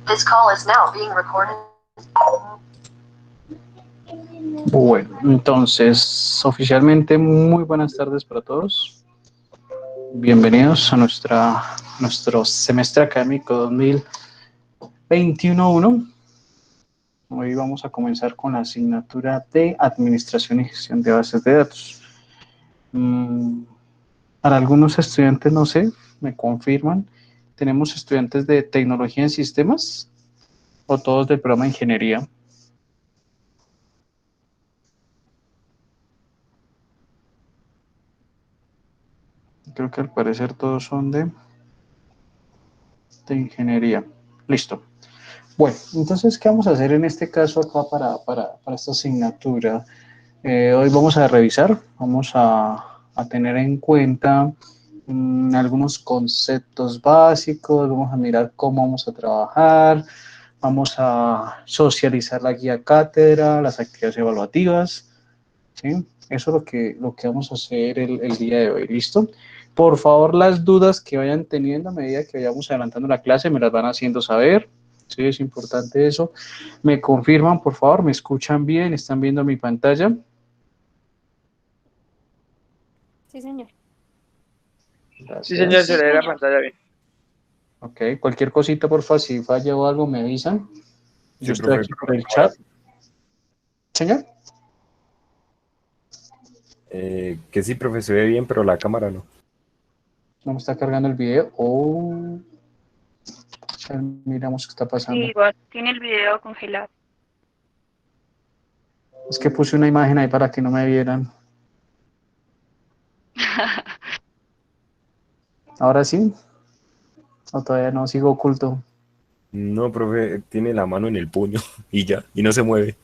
This call is now being recorded. Bueno, entonces, oficialmente, muy buenas tardes para todos. Bienvenidos a nuestro semestre académico 2021-1. Hoy vamos a comenzar con la asignatura de Administración y Gestión de Bases de Datos. Para algunos estudiantes, no sé, me confirman, ¿tenemos estudiantes de Tecnología en Sistemas o todos del programa de Ingeniería? Creo que al parecer todos son de Ingeniería. Listo. Bueno, entonces, ¿qué vamos a hacer en este caso acá para esta asignatura? Hoy vamos a revisar, vamos a tener en cuenta algunos conceptos básicos, vamos a mirar cómo vamos a trabajar, vamos a socializar la guía cátedra, las actividades evaluativas, ¿sí? Eso es lo que vamos a hacer el día de hoy, ¿listo? Por favor, las dudas que vayan teniendo a medida que vayamos adelantando la clase me las van haciendo saber. Sí, es importante eso. Me confirman, por favor, me escuchan bien, están viendo mi pantalla. Sí, señor. Sí, señor, se Gracias. le ve la pantalla bien. Ok, cualquier cosita, por favor, si falla o algo, me avisan. Yo Sí, estoy profe. aquí por el chat. Señor. Que sí, profe, se ve bien, pero la cámara no. No me está cargando el video. Oh, ya miramos qué está Sí, pasando. igual, tiene el video congelado. Es que puse una imagen ahí para que no me vieran. Ahora sí. O todavía no, sigo oculto. No, profe, tiene la mano en el puño y ya, y no se mueve.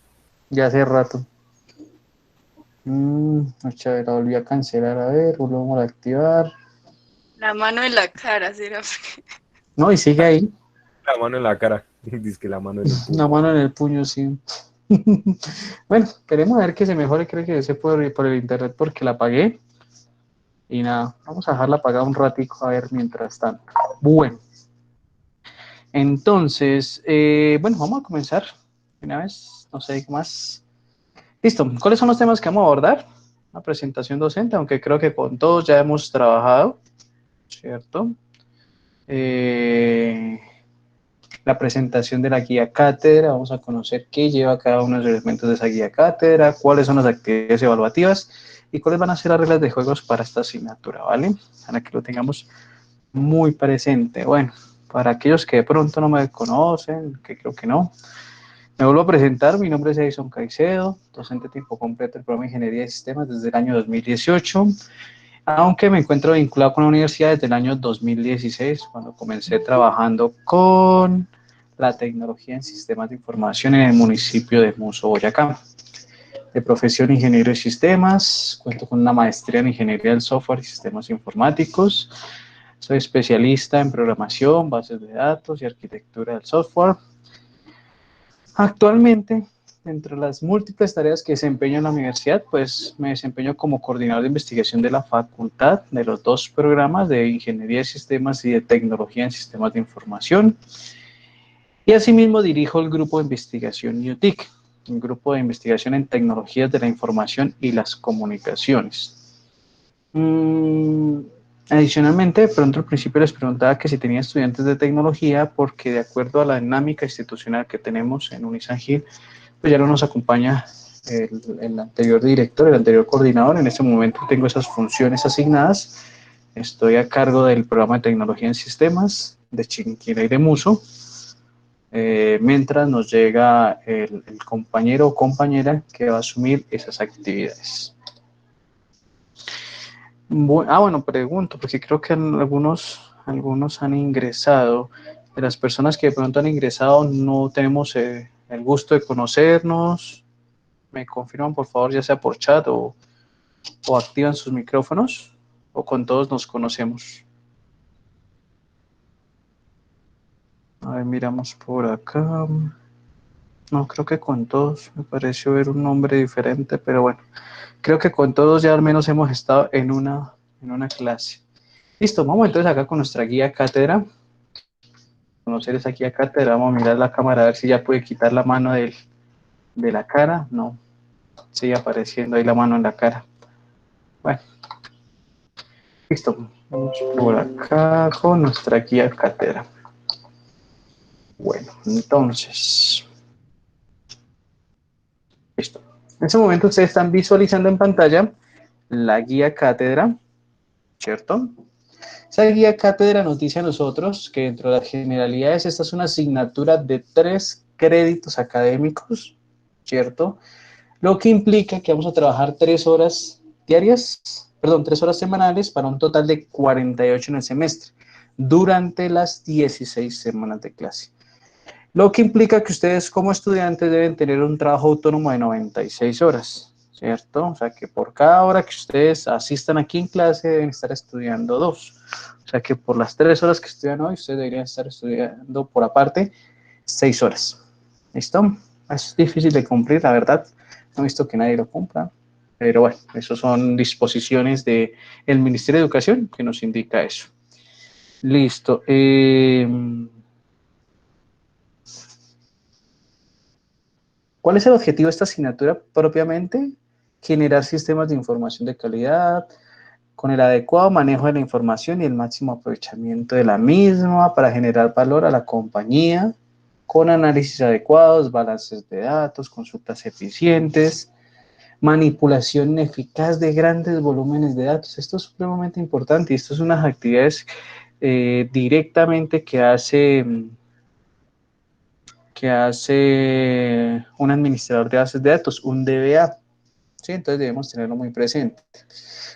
Ya hace rato. Chévere, la volví a cancelar. A ver, volvemos a activar. La mano en la cara, ¿será? No, y sigue ahí. La mano en la cara. Dice que la mano en el Una puño. mano en el puño, sí. Bueno, queremos ver que se mejore. Creo que ese por el internet porque la apagué. Y nada, vamos a dejarla apagada un ratico a ver mientras tanto. Bueno, entonces, bueno, vamos a comenzar. Una vez, no sé qué más. Listo, ¿cuáles son los temas que vamos a abordar? La presentación docente, aunque creo que con todos ya hemos trabajado, ¿cierto? La presentación de la guía cátedra, vamos a conocer qué lleva cada uno de los elementos de esa guía cátedra, cuáles son las actividades evaluativas y cuáles van a ser las reglas de juegos para esta asignatura, ¿vale? Para que lo tengamos muy presente. Bueno, para aquellos que de pronto no me conocen, que creo que no, me vuelvo a presentar. Mi nombre es Edison Caicedo, docente a tiempo completo del programa de Ingeniería de Sistemas desde el año 2018, aunque me encuentro vinculado con la universidad desde el año 2016, cuando comencé trabajando con la tecnología en sistemas de información en el municipio de Muso, Boyacá. De profesión ingeniero de sistemas, cuento con una maestría en ingeniería del software y sistemas informáticos. Soy especialista en programación, bases de datos y arquitectura del software. Actualmente, entre las múltiples tareas que desempeño en la universidad, pues me desempeño como coordinador de investigación de la facultad de los dos programas de Ingeniería de Sistemas y de Tecnología en Sistemas de Información. Y asimismo dirijo el grupo de investigación UTIC, un grupo de investigación en tecnologías de la información y las comunicaciones. Adicionalmente, de pronto al principio les preguntaba que si tenía estudiantes de tecnología, porque de acuerdo a la dinámica institucional que tenemos en Unisangil, pues ya no nos acompaña el anterior director, el anterior coordinador. En este momento tengo esas funciones asignadas. Estoy a cargo del programa de tecnología en sistemas de Chiquinquirá y de Muso, mientras nos llega el compañero o compañera que va a asumir esas actividades. Bueno, pregunto, porque creo que algunos han ingresado. De las personas que de pronto han ingresado, no tenemos el gusto de conocernos. Me confirman, por favor, ya sea por chat o activan sus micrófonos, o con todos nos conocemos. A ver, miramos por acá. No, creo que con todos me pareció ver un nombre diferente, pero bueno, creo que con todos ya al menos hemos estado en una clase. Listo, vamos entonces acá con nuestra guía cátedra. conocer esa guía cátedra. Vamos a mirar la cámara a ver si ya puede quitar la mano de la cara. No, sigue apareciendo ahí la mano en la cara. Bueno, listo. Vamos por acá con nuestra guía cátedra. Bueno, entonces, listo. En este momento ustedes están visualizando en pantalla la guía cátedra, ¿cierto? Esa guía cátedra nos dice a nosotros que dentro de las generalidades esta es una asignatura de 3 créditos académicos, ¿cierto? Lo que implica que vamos a trabajar 3 horas diarias, perdón, 3 horas semanales para un total de 48 en el semestre, durante las 16 semanas de clase. Lo que implica que ustedes como estudiantes deben tener un trabajo autónomo de 96 horas, ¿cierto? O sea que por cada hora que ustedes asistan aquí en clase deben estar estudiando 2. O sea que por las 3 horas que estudian hoy, ustedes deberían estar estudiando por aparte 6 horas. ¿Listo? Es difícil de cumplir, la verdad. No he visto que nadie lo cumpla. Pero bueno, eso son disposiciones del Ministerio de Educación que nos indica eso. Listo. ¿Cuál es el objetivo de esta asignatura propiamente? Generar sistemas de información de calidad con el adecuado manejo de la información y el máximo aprovechamiento de la misma para generar valor a la compañía con análisis adecuados, balances de datos, consultas eficientes, manipulación eficaz de grandes volúmenes de datos. Esto es supremamente importante y esto es unas actividades directamente que hace un administrador de bases de datos, un DBA. ¿Sí? Entonces debemos tenerlo muy presente.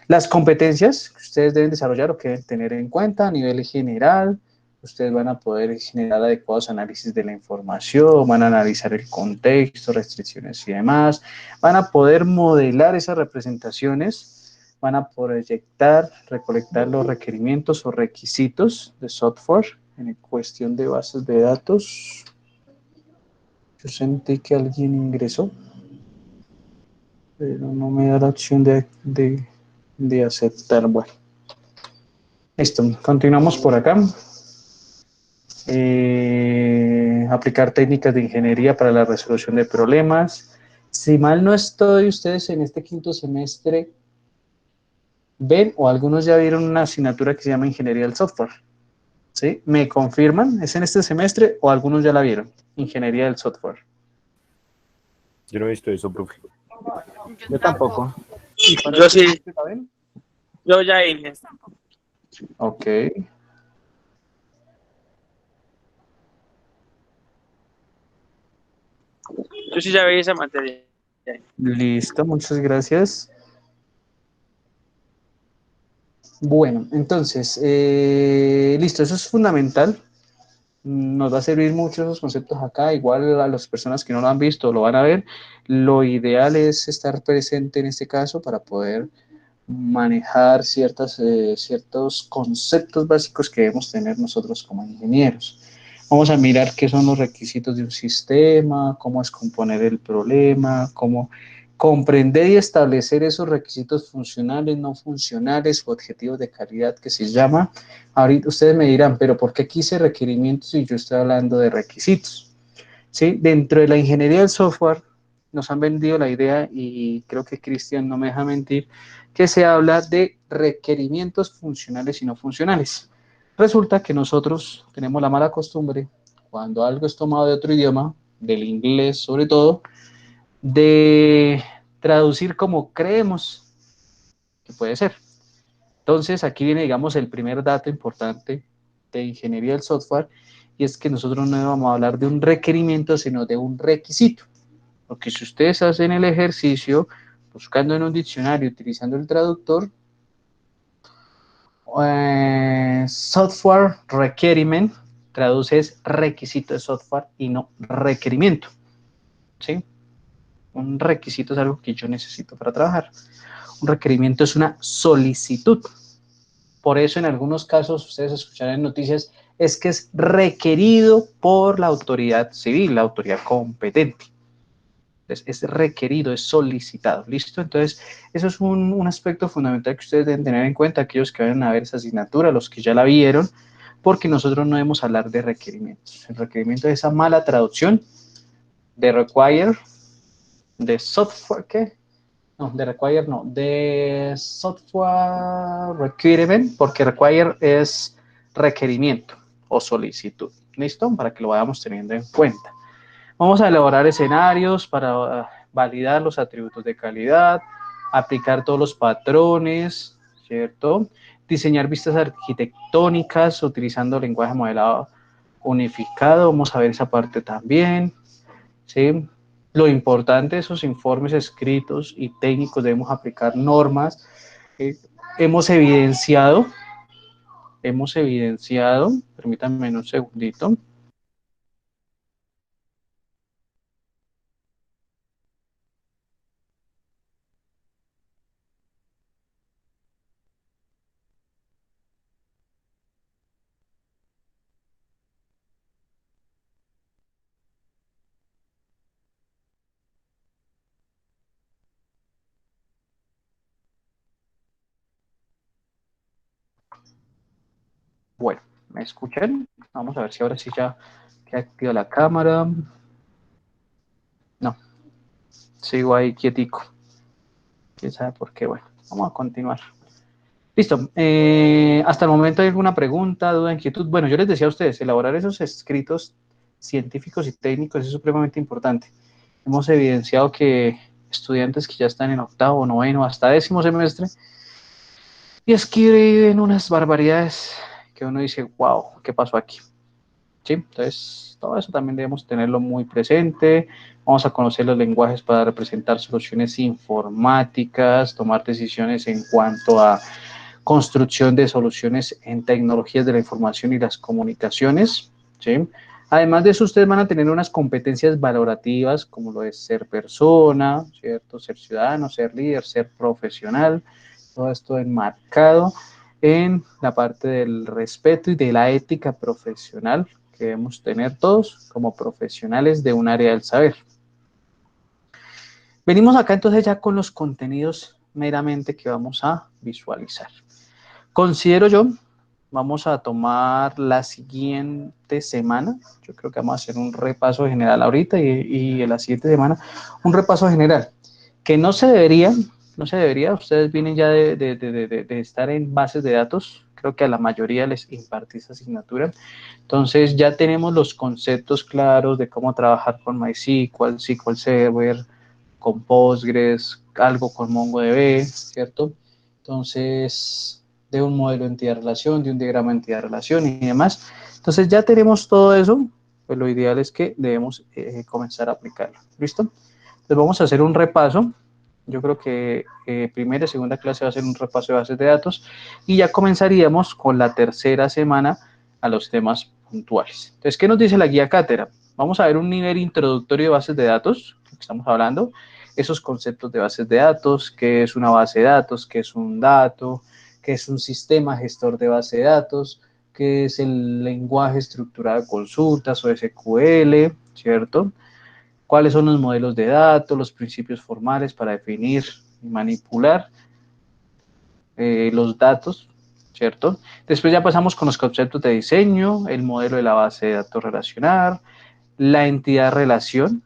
Las competencias que ustedes deben desarrollar o que deben tener en cuenta a nivel general, ustedes van a poder generar adecuados análisis de la información, van a analizar el contexto, restricciones y demás, van a poder modelar esas representaciones, van a proyectar, recolectar los requerimientos o requisitos de software en cuestión de bases de datos. Yo sentí que alguien ingresó, pero no me da la opción de aceptar. Bueno, listo, continuamos por acá. Aplicar técnicas de ingeniería para la resolución de problemas. Si mal no estoy, ustedes en este 5º semestre ven o algunos ya vieron una asignatura que se llama Ingeniería del Software. ¿Sí? ¿Me confirman? ¿Es en este semestre o algunos ya la vieron? Ingeniería del Software. Yo no he visto eso, profe. Yo tampoco. Yo sí. Yo ya hice. Ok. Yo sí ya vi esa materia. Listo, muchas gracias. Bueno, entonces, listo, eso es fundamental. Nos va a servir mucho esos conceptos acá, igual a las personas que no lo han visto lo van a ver. Lo ideal es estar presente en este caso para poder manejar ciertos conceptos básicos que debemos tener nosotros como ingenieros. Vamos a mirar qué son los requisitos de un sistema, cómo es componer el problema, cómo comprender y establecer esos requisitos funcionales, no funcionales o objetivos de calidad que se llama. Ahorita ustedes me dirán, pero ¿por qué quise requerimientos si yo estoy hablando de requisitos? ¿Sí? Dentro de la ingeniería del software nos han vendido la idea, y creo que Cristian no me deja mentir, que se habla de requerimientos funcionales y no funcionales. Resulta que nosotros tenemos la mala costumbre, cuando algo es tomado de otro idioma, del inglés sobre todo, de traducir como creemos que puede ser. Entonces, aquí viene, digamos, el primer dato importante de ingeniería del software, y es que nosotros no vamos a hablar de un requerimiento, sino de un requisito. Porque si ustedes hacen el ejercicio buscando en un diccionario, utilizando el traductor, software requirement traduce es requisito de software y no requerimiento. ¿Sí? Un requisito es algo que yo necesito para trabajar. Un requerimiento es una solicitud. Por eso en algunos casos ustedes escucharán en noticias, es que es requerido por la autoridad civil, la autoridad competente. Entonces, es requerido, es solicitado. ¿Listo? Entonces, eso es un aspecto fundamental que ustedes deben tener en cuenta, aquellos que vayan a ver esa asignatura, los que ya la vieron, porque nosotros no debemos hablar de requerimientos. El requerimiento es esa mala traducción de require, de software, ¿qué? No, de require no, de software requirement, porque require es requerimiento o solicitud. ¿Listo? Para que lo vayamos teniendo en cuenta. Vamos a elaborar escenarios para validar los atributos de calidad, aplicar todos los patrones, ¿cierto? Diseñar vistas arquitectónicas utilizando lenguaje modelado unificado. Vamos a ver esa parte también, ¿sí? Lo importante de esos informes escritos y técnicos, debemos aplicar normas. Hemos evidenciado, permítanme un segundito. Bueno, ¿me escuchan? Vamos a ver si ahora sí ya que activa la cámara. No, sigo ahí quietico. ¿Quién sabe por qué? Bueno, vamos a continuar. Listo. Hasta el momento, ¿hay alguna pregunta, duda, inquietud? Bueno, yo les decía a ustedes, elaborar esos escritos científicos y técnicos es supremamente importante. Hemos evidenciado que estudiantes que ya están en octavo, noveno, hasta décimo semestre, y escriben unas barbaridades que uno dice, wow, ¿qué pasó aquí? ¿Sí? Entonces, todo eso también debemos tenerlo muy presente. Vamos a conocer los lenguajes para representar soluciones informáticas, tomar decisiones en cuanto a construcción de soluciones en tecnologías de la información y las comunicaciones, ¿sí? Además de eso, ustedes van a tener unas competencias valorativas, como lo es ser persona, ¿cierto? Ser ciudadano, ser líder, ser profesional, todo esto enmarcado en la parte del respeto y de la ética profesional que debemos tener todos como profesionales de un área del saber. Venimos acá entonces ya con los contenidos meramente que vamos a visualizar. Considero yo, vamos a tomar la siguiente semana, yo creo que vamos a hacer un repaso general ahorita y en la siguiente semana un repaso general, que no se debería, ustedes vienen ya de estar en bases de datos, creo que a la mayoría les impartí esa asignatura, entonces ya tenemos los conceptos claros de cómo trabajar con MySQL, SQL Server, con Postgres, algo con MongoDB, ¿cierto? Entonces, de un modelo entidad-relación, de un diagrama entidad-relación y demás. Entonces, ya tenemos todo eso, pues lo ideal es que debemos comenzar a aplicarlo. ¿Listo? Entonces, vamos a hacer un repaso. Yo creo que primera y segunda clase va a ser un repaso de bases de datos y ya comenzaríamos con la tercera semana a los temas puntuales. Entonces, ¿qué nos dice la guía cátedra? Vamos a ver un nivel introductorio de bases de datos, que estamos hablando, esos conceptos de bases de datos, qué es una base de datos, qué es un dato, qué es un sistema gestor de base de datos, qué es el lenguaje estructurado de consultas o SQL, ¿cierto? Cuáles son los modelos de datos, los principios formales para definir y manipular los datos, ¿cierto? Después ya pasamos con los conceptos de diseño, el modelo de la base de datos relacional, la entidad relación,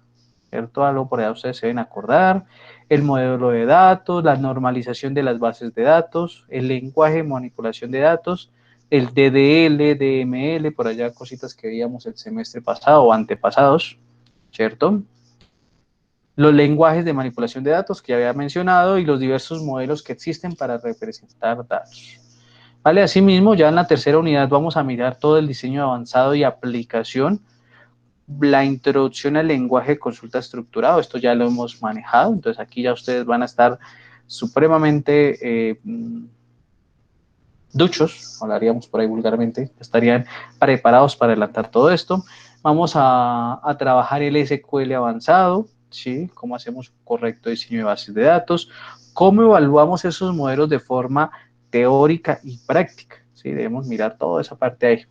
¿cierto? Algo por allá ustedes se deben acordar, el modelo de datos, la normalización de las bases de datos, el lenguaje de manipulación de datos, el DDL, DML, por allá cositas que veíamos el semestre pasado o antepasados, ¿cierto? Los lenguajes de manipulación de datos que ya había mencionado y los diversos modelos que existen para representar datos. Vale, asimismo, ya en la tercera unidad vamos a mirar todo el diseño avanzado y aplicación, la introducción al lenguaje de consulta estructurado, esto ya lo hemos manejado, entonces aquí ya ustedes van a estar supremamente duchos, hablaríamos por ahí vulgarmente, estarían preparados para adelantar todo esto. Vamos a trabajar el SQL avanzado, ¿sí? Cómo hacemos un correcto diseño de bases de datos, cómo evaluamos esos modelos de forma teórica y práctica, ¿sí? Debemos mirar toda esa parte ahí.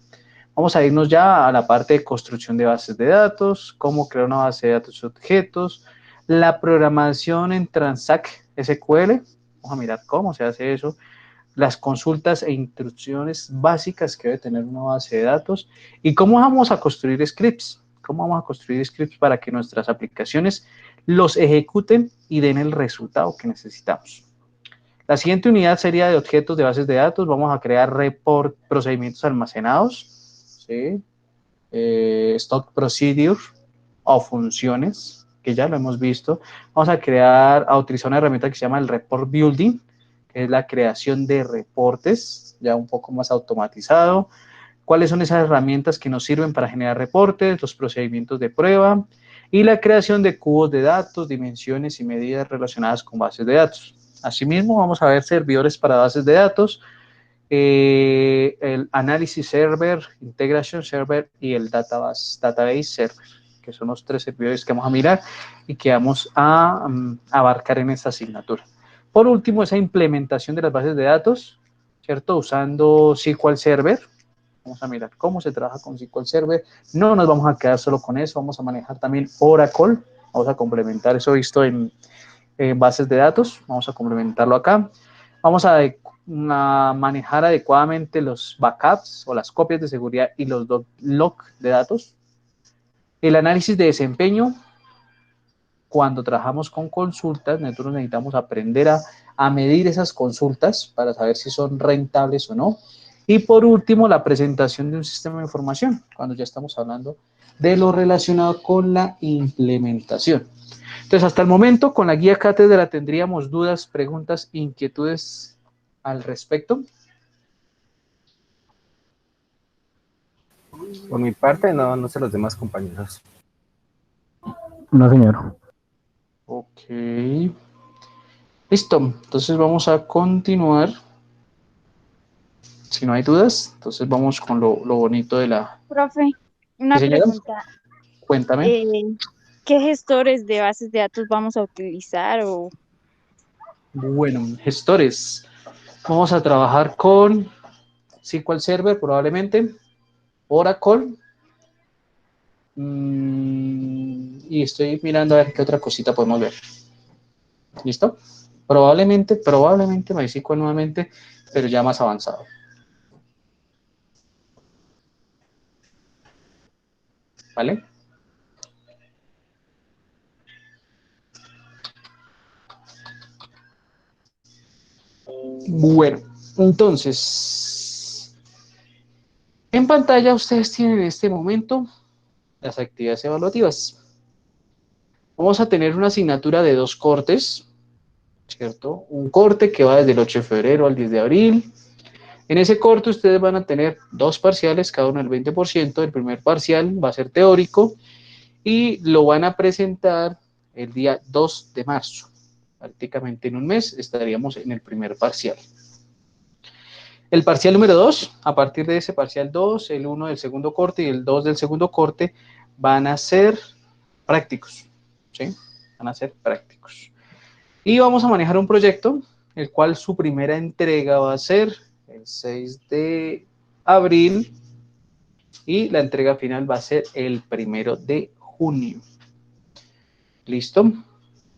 Vamos a irnos ya a la parte de construcción de bases de datos, cómo crear una base de datos y objetos, la programación en Transact SQL, vamos a mirar cómo se hace eso, las consultas e instrucciones básicas que debe tener una base de datos y cómo vamos a construir scripts. Cómo vamos a construir scripts para que nuestras aplicaciones los ejecuten y den el resultado que necesitamos. La siguiente unidad sería de objetos de bases de datos. Vamos a crear procedimientos almacenados, ¿sí? Stock procedure o funciones, que ya lo hemos visto. Vamos a utilizar una herramienta que se llama el report building, que es la creación de reportes, ya un poco más automatizado. ¿Cuáles son esas herramientas que nos sirven para generar reportes? Los procedimientos de prueba y la creación de cubos de datos, dimensiones y medidas relacionadas con bases de datos. Asimismo, vamos a ver servidores para bases de datos, el Analysis Server, Integration Server y el Database Server, que son los 3 servidores que vamos a mirar y que vamos a abarcar en esta asignatura. Por último, esa implementación de las bases de datos, ¿cierto? Usando SQL Server. Vamos a mirar cómo se trabaja con SQL Server. No nos vamos a quedar solo con eso, vamos a manejar también Oracle. Vamos a complementar eso visto en bases de datos, vamos a complementarlo acá. Vamos a manejar adecuadamente los backups o las copias de seguridad y los log de datos. El análisis de desempeño, cuando trabajamos con consultas, nosotros necesitamos aprender a medir esas consultas para saber si son rentables o no. Y por último, la presentación de un sistema de información, cuando ya estamos hablando de lo relacionado con la implementación. Entonces, hasta el momento, con la guía cátedra tendríamos dudas, preguntas, inquietudes al respecto. Por mi parte, no sé los demás compañeros. No, señor. Ok. Listo. Entonces, vamos a continuar. Si no hay dudas, entonces vamos con lo bonito de la... Profe, una ¿Sí, señora? pregunta. Cuéntame. ¿Qué gestores de bases de datos vamos a utilizar? Bueno, gestores. Vamos a trabajar con SQL Server probablemente, Oracle, y estoy mirando a ver qué otra cosita podemos ver. ¿Listo? Probablemente MySQL nuevamente, pero ya más avanzado. ¿Vale? Bueno, entonces, en pantalla ustedes tienen en este momento las actividades evaluativas. Vamos a tener una asignatura de 2 cortes, ¿cierto? Un corte que va desde el 8 de febrero al 10 de abril. En ese corte ustedes van a tener 2 parciales, cada uno del 20%. El primer parcial va a ser teórico y lo van a presentar el día 2 de marzo. Prácticamente en un mes estaríamos en el primer parcial. El parcial número 2, a partir de ese parcial 2, el 1 del segundo corte y el 2 del segundo corte van a ser prácticos, ¿sí? Van a ser prácticos. Y vamos a manejar un proyecto, el cual su primera entrega va a ser el 6 de abril y la entrega final va a ser el 1 de junio. ¿Listo?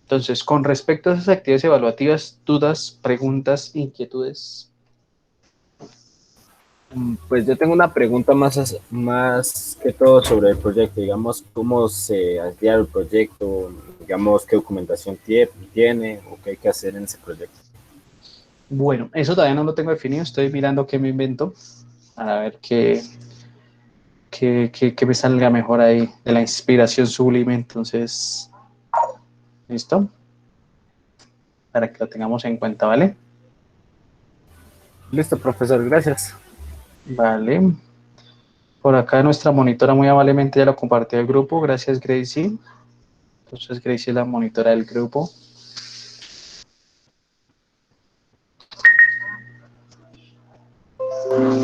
Entonces, con respecto a esas actividades evaluativas, dudas, preguntas, inquietudes. Pues yo tengo una pregunta más que todo sobre el proyecto, digamos, cómo se hacía el proyecto, digamos, qué documentación tiene o qué hay que hacer en ese proyecto. Bueno, eso todavía no lo tengo definido, estoy mirando qué me invento, a ver qué me salga mejor ahí de la inspiración sublime, entonces, ¿listo? Para que lo tengamos en cuenta, ¿vale? Listo, profesor, gracias. Vale. Por acá nuestra monitora muy amablemente ya lo compartió al grupo, gracias Gracie. Entonces Gracie es la monitora del grupo.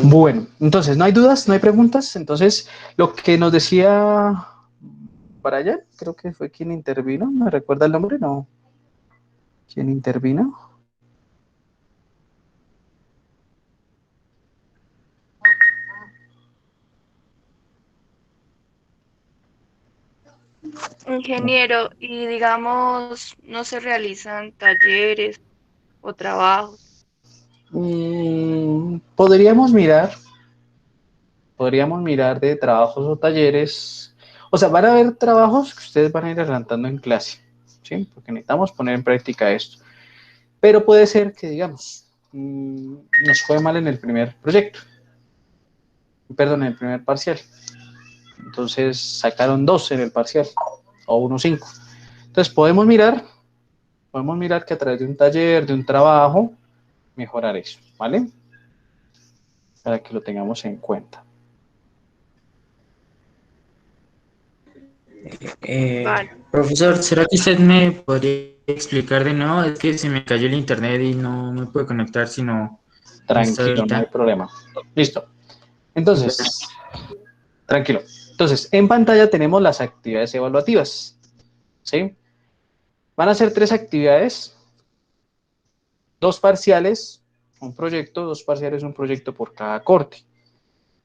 Bueno, entonces no hay dudas, no hay preguntas. Entonces, lo que nos decía Brian, creo que fue quien intervino, ¿me recuerda el nombre? No. ¿Quién intervino? Ingeniero, y digamos, no se realizan talleres o trabajos. Podríamos mirar de trabajos o talleres. O sea, van a haber trabajos que ustedes van a ir adelantando en clase, ¿sí? Porque necesitamos poner en práctica esto. Pero puede ser que, digamos, nos fue mal en el primer proyecto. Perdón, en el primer parcial. Entonces sacaron 2 en el parcial o 1,5. Entonces podemos mirar que a través de un taller, de un trabajo, mejorar eso, ¿vale? Para que lo tengamos en cuenta. Vale. Profesor, ¿será que usted me podría explicar de nuevo? Es que se me cayó el internet y no me puedo conectar, sino hasta Tranquilo, no hay ahorita. problema. Listo. Entonces, tranquilo. Entonces, en pantalla tenemos las actividades evaluativas, ¿sí? Van a ser 3 actividades, 2 parciales, un proyecto, 2 parciales, un proyecto por cada corte.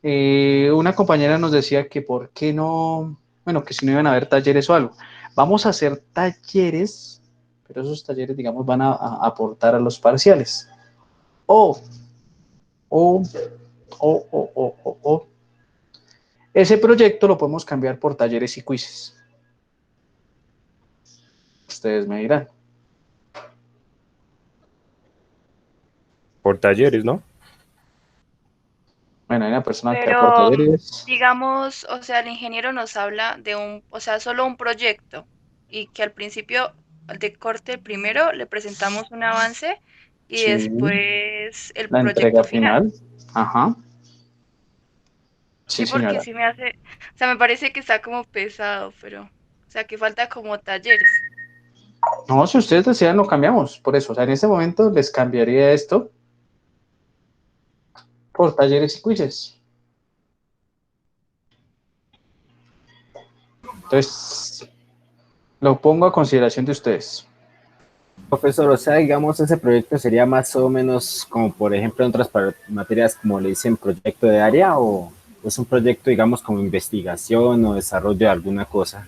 Una compañera nos decía que por qué no, bueno, que si no iban a haber talleres o algo. Vamos a hacer talleres, pero esos talleres, digamos, van a aportar a los parciales. O, o, o. Ese proyecto lo podemos cambiar por talleres y quizzes. Ustedes me dirán. Por talleres, ¿no? Bueno, hay una persona que aporta Pero, talleres. digamos, o sea, el ingeniero nos habla de o sea, solo un proyecto y que al principio de corte primero le presentamos un avance y Sí, después el la entrega proyecto final. final. Ajá. Sí, Sí, porque señora. sí me hace, o sea, me parece que está como pesado, pero, o sea, que falta como talleres. No, si ustedes desean, lo cambiamos. Por eso, o sea, en este momento les cambiaría esto por talleres y quizzes. Entonces, lo pongo a consideración de ustedes. Profesor, o sea, digamos, ese proyecto sería más o menos como, por ejemplo, en otras materias, como le dicen, proyecto de área, o es un proyecto, digamos, como investigación o desarrollo de alguna cosa.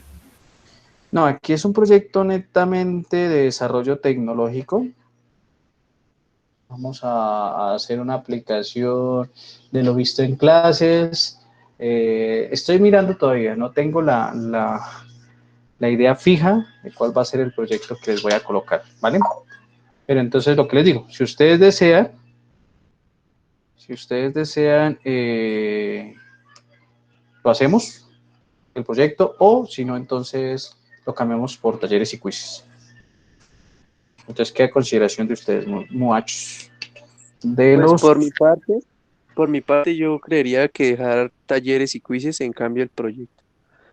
No, aquí es un proyecto netamente de desarrollo tecnológico. Vamos a hacer una aplicación de lo visto en clases. Estoy mirando todavía, no tengo la idea fija de cuál va a ser el proyecto que les voy a colocar, ¿vale? Pero entonces lo que les digo, si ustedes desean, lo hacemos, el proyecto, o si no, entonces lo cambiamos por talleres y quizzes. Entonces queda a consideración de ustedes, muchachos. De Pues los... por mi parte yo creería que dejar talleres y quizzes en cambio el proyecto.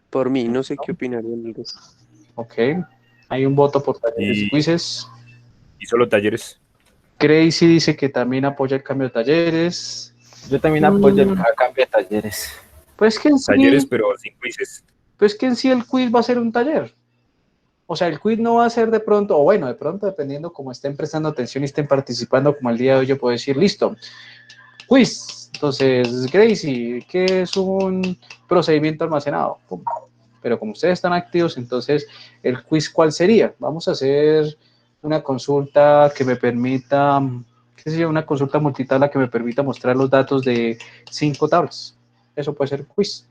Por mí, no sé qué opinarían de eso. Ok, hay un voto por talleres y Y, quizzes. y solo talleres. Crazy dice que también apoya el cambio de talleres. Yo también apoyo el cambio de talleres. Pues que en Talleres, sí, pero sin quizzes. el quiz va a ser un taller. O sea, el quiz no va a ser de pronto, o bueno, de pronto dependiendo cómo estén prestando atención y estén participando, como el día de hoy yo puedo decir, listo, quiz. Entonces, Gracie, ¿qué es un procedimiento almacenado? Pum. Pero como ustedes están activos, entonces, ¿el quiz cuál sería? Vamos a hacer una consulta que me permita, qué sé yo, una consulta multitabla que me permita mostrar los datos de 5 tablas. Eso puede ser quiz.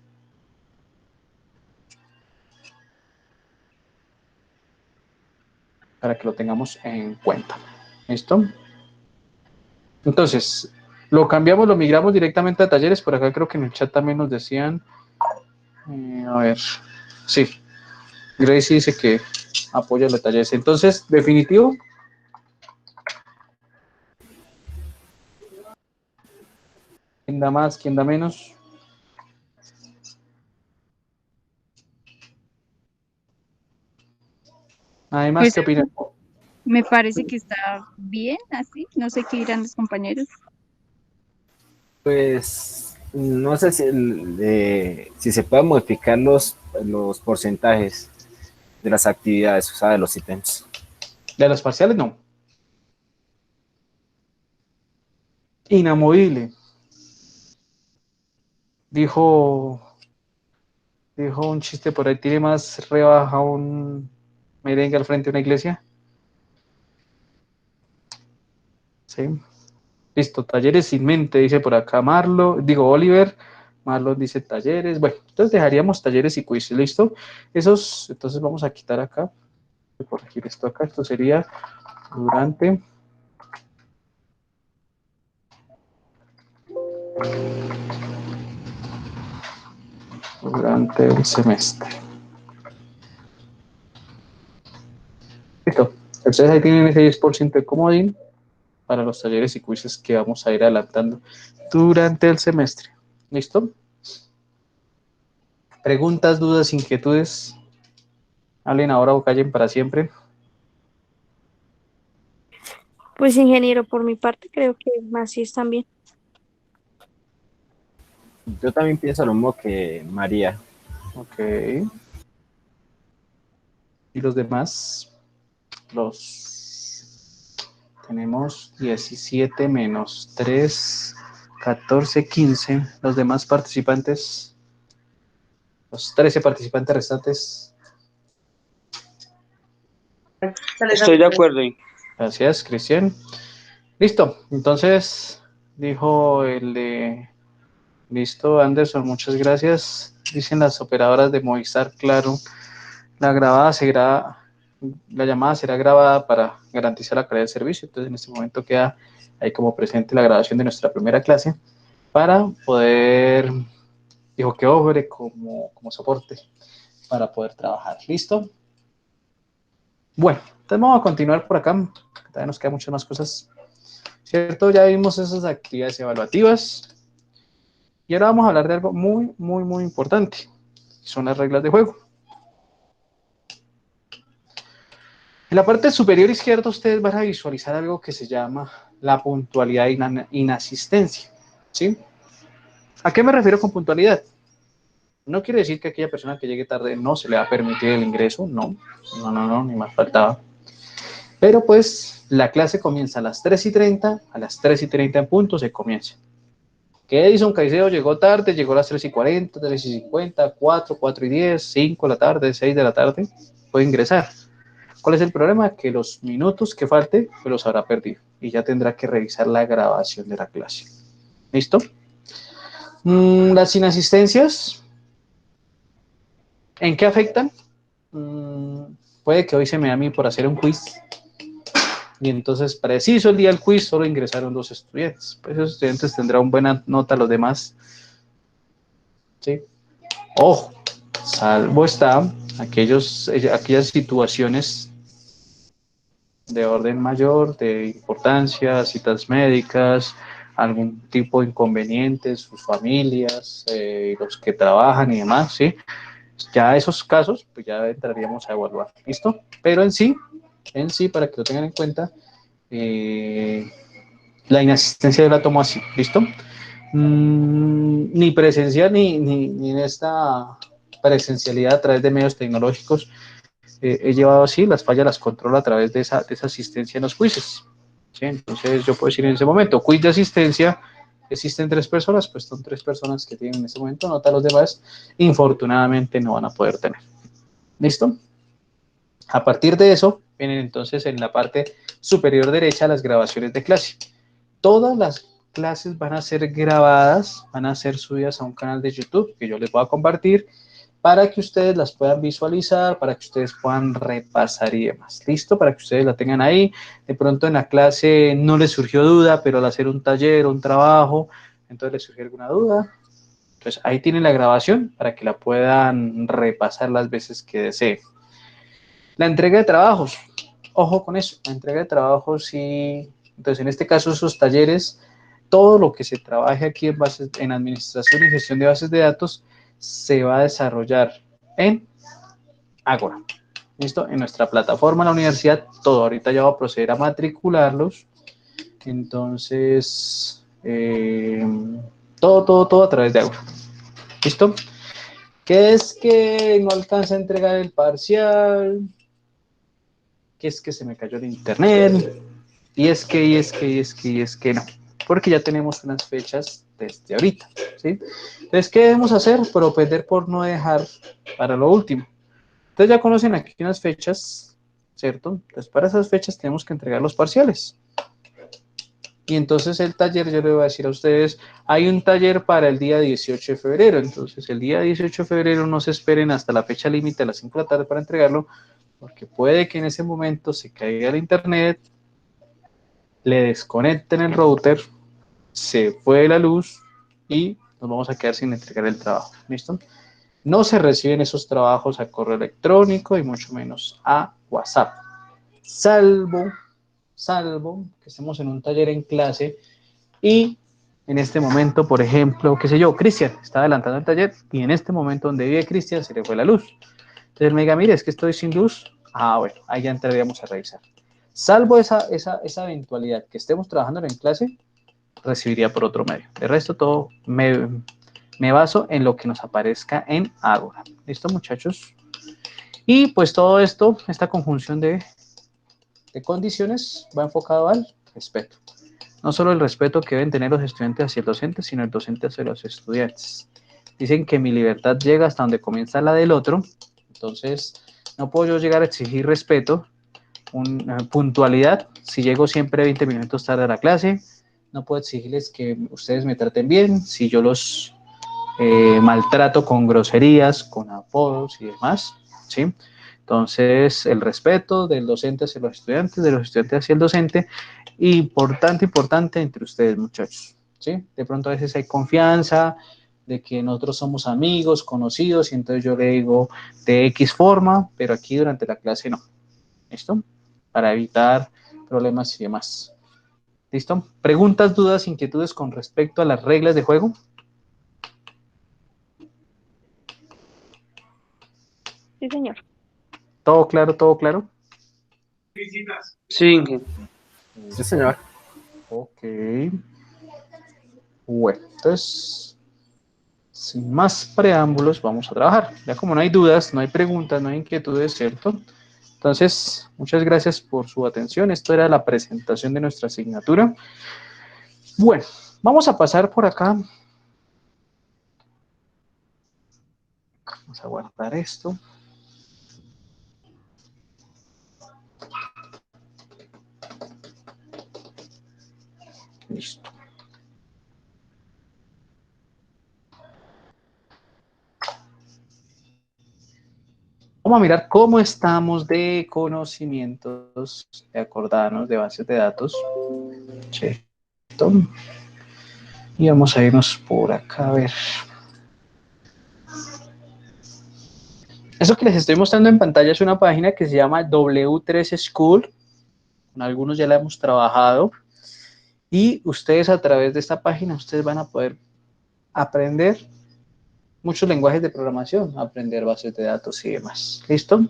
Para que lo tengamos en cuenta. ¿Listo? Entonces, lo cambiamos, lo migramos directamente a talleres. Por acá creo que en el chat también nos decían. A ver, sí. Gracie dice que apoya los talleres. Entonces, definitivo. ¿Quién da más? ¿Quién da menos? Además, Pues ¿qué opinan? me parece que está bien así. No sé qué dirán los compañeros. Pues no sé si se pueden modificar los porcentajes de las actividades, o sea, de los ítems. De los parciales, no. Inamovible. Dijo un chiste por ahí, tiene más rebaja un merengue al frente de una iglesia. Sí. Listo, talleres sin mente, dice por acá Oliver. Marlon dice talleres. Bueno, entonces dejaríamos talleres y quizzes, ¿listo? Esos, entonces vamos a quitar acá. Voy a corregir esto acá. Esto sería durante el semestre. Listo. Entonces ahí tienen ese 10% de comodín para los talleres y quizzes que vamos a ir adelantando durante el semestre. ¿Listo? Preguntas, dudas, inquietudes. Hablen ahora o callen para siempre. Pues ingeniero, por mi parte creo que así están bien. Yo también pienso lo mismo que María. Ok. ¿Y los demás? Tenemos 17 menos 3, 14, 15. Los demás participantes, los 13 participantes restantes. Estoy de acuerdo. Gracias, Cristian. Listo, entonces dijo el de... Listo, Anderson, muchas gracias. Dicen las operadoras de Movistar, claro. La llamada será grabada para garantizar la calidad del servicio. Entonces, en este momento queda ahí como presente la grabación de nuestra primera clase para poder, dijo que ofre como soporte para poder trabajar. ¿Listo? Bueno, entonces vamos a continuar por acá. Todavía nos quedan muchas más cosas. ¿Cierto? Ya vimos esas actividades evaluativas. Y ahora vamos a hablar de algo muy, muy, muy importante. Son las reglas de juego. En la parte superior izquierda ustedes van a visualizar algo que se llama la puntualidad inasistencia. ¿Sí? ¿A qué me refiero con puntualidad? No quiere decir que aquella persona que llegue tarde no se le va a permitir el ingreso, no, ni más faltaba. Pero pues la clase comienza a las 3:30, a las 3:30 en punto se comienza. Que Edison Caicedo llegó tarde, llegó a las 3:40, 3:50, 4, 4:10, 5 de la tarde, 6 de la tarde, puede ingresar. ¿Cuál es el problema? Que los minutos que falte, pues los habrá perdido y ya tendrá que revisar la grabación de la clase. ¿Listo? Las inasistencias, ¿en qué afectan? Puede que hoy se me da a mí por hacer un quiz y entonces preciso el día del quiz solo ingresaron 2 estudiantes. Pues esos estudiantes tendrán buena nota los demás. ¿Sí? Ojo, salvo está aquellas situaciones de orden mayor, de importancia, citas médicas, algún tipo de inconvenientes, sus familias, los que trabajan y demás, ¿sí? Ya esos casos, pues ya entraríamos a evaluar, ¿listo? Pero en sí, para que lo tengan en cuenta, la inasistencia yo la tomo así, ¿listo? Ni presencial ni en esta presencialidad a través de medios tecnológicos he llevado así, las fallas las controlo a través de esa asistencia en los quizzes. ¿Sí? Entonces yo puedo decir en ese momento, quiz de asistencia, existen 3 personas, pues son 3 personas que tienen en ese momento nota, los demás infortunadamente no van a poder tener. ¿Listo? A partir de eso, vienen entonces en la parte superior derecha las grabaciones de clase. Todas las clases van a ser grabadas, van a ser subidas a un canal de YouTube que yo les voy a compartir para que ustedes las puedan visualizar, para que ustedes puedan repasar y demás. ¿Listo? Para que ustedes la tengan ahí. De pronto en la clase no les surgió duda, pero al hacer un taller o un trabajo, entonces les surgió alguna duda. Entonces ahí tienen la grabación para que la puedan repasar las veces que deseen. La entrega de trabajos. Ojo con eso. La entrega de trabajos, sí. Entonces en este caso esos talleres, todo lo que se trabaje aquí en administración y gestión de bases de datos, se va a desarrollar en Agora. ¿Listo? En nuestra plataforma, en la universidad, todo. Ahorita ya voy a proceder a matricularlos. Entonces, todo a través de Agora. ¿Listo? ¿Qué es que no alcanza a entregar el parcial? ¿Qué es que se me cayó el internet? Y es que no. Porque ya tenemos unas fechas desde ahorita, ¿sí? Entonces, ¿qué debemos hacer? Propender por no dejar para lo último. Entonces ya conocen aquí unas fechas, ¿cierto? Entonces para esas fechas tenemos que entregar los parciales. Y entonces el taller, yo le voy a decir a ustedes, hay un taller para el día 18 de febrero. Entonces el día 18 de febrero no se esperen hasta la fecha límite a las 5 de la tarde para entregarlo, porque puede que en ese momento se caiga el internet, le desconecten el router, se fue la luz y nos vamos a quedar sin entregar el trabajo. ¿Listo? No se reciben esos trabajos a correo electrónico y mucho menos a WhatsApp. Salvo que estemos en un taller en clase y en este momento, por ejemplo, qué sé yo, Cristian está adelantando el taller y en este momento donde vive Cristian se le fue la luz. Entonces él me diga, mire, es que estoy sin luz. Bueno, ahí ya entraríamos a revisar. Salvo esa eventualidad que estemos trabajando en clase, recibiría por otro medio. De resto, todo me baso en lo que nos aparezca en Agora. ¿Listo, muchachos? Y pues todo esto, esta conjunción de condiciones va enfocado al respeto. No solo el respeto que deben tener los estudiantes hacia el docente, sino el docente hacia los estudiantes. Dicen que mi libertad llega hasta donde comienza la del otro, entonces no puedo yo llegar a exigir respeto, puntualidad, si llego siempre 20 minutos tarde a la clase, no puedo exigirles que ustedes me traten bien, si yo los maltrato con groserías, con apodos y demás, ¿sí? Entonces, el respeto del docente hacia los estudiantes, de los estudiantes hacia el docente, importante entre ustedes, muchachos, ¿sí? De pronto a veces hay confianza de que nosotros somos amigos, conocidos, y entonces yo le digo de X forma, pero aquí durante la clase no. ¿Listo? Para evitar problemas y demás. ¿Listo? ¿Preguntas, dudas, inquietudes con respecto a las reglas de juego? Sí, señor. ¿Todo claro, todo claro? Sí, Sí, señor. Ok. Bueno, entonces, sin más preámbulos, vamos a trabajar. Ya como no hay dudas, no hay preguntas, no hay inquietudes, ¿cierto? Entonces, muchas gracias por su atención. Esto era la presentación de nuestra asignatura. Bueno, vamos a pasar por acá. Vamos a guardar esto. Listo. Vamos a mirar cómo estamos de conocimientos, de acordarnos de bases de datos. ¿Cierto? Y vamos a irnos por acá a ver. Eso que les estoy mostrando en pantalla es una página que se llama W3 School. Con algunos ya la hemos trabajado. Y ustedes a través de esta página, ustedes van a poder aprender muchos lenguajes de programación, aprender bases de datos y demás. ¿Listo?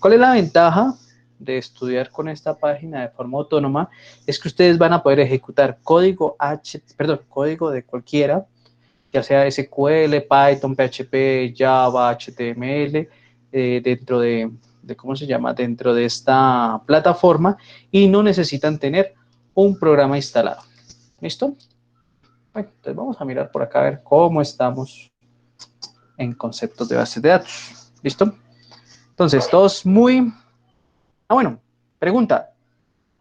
¿Cuál es la ventaja de estudiar con esta página de forma autónoma? Es que ustedes van a poder ejecutar código de cualquiera, ya sea SQL, Python, PHP, Java, HTML, dentro de ¿cómo se llama? Dentro de esta plataforma y no necesitan tener un programa instalado. ¿Listo? Bueno, entonces vamos a mirar por acá a ver cómo estamos en conceptos de bases de datos. ¿Listo? Entonces, todos muy... bueno, pregunta.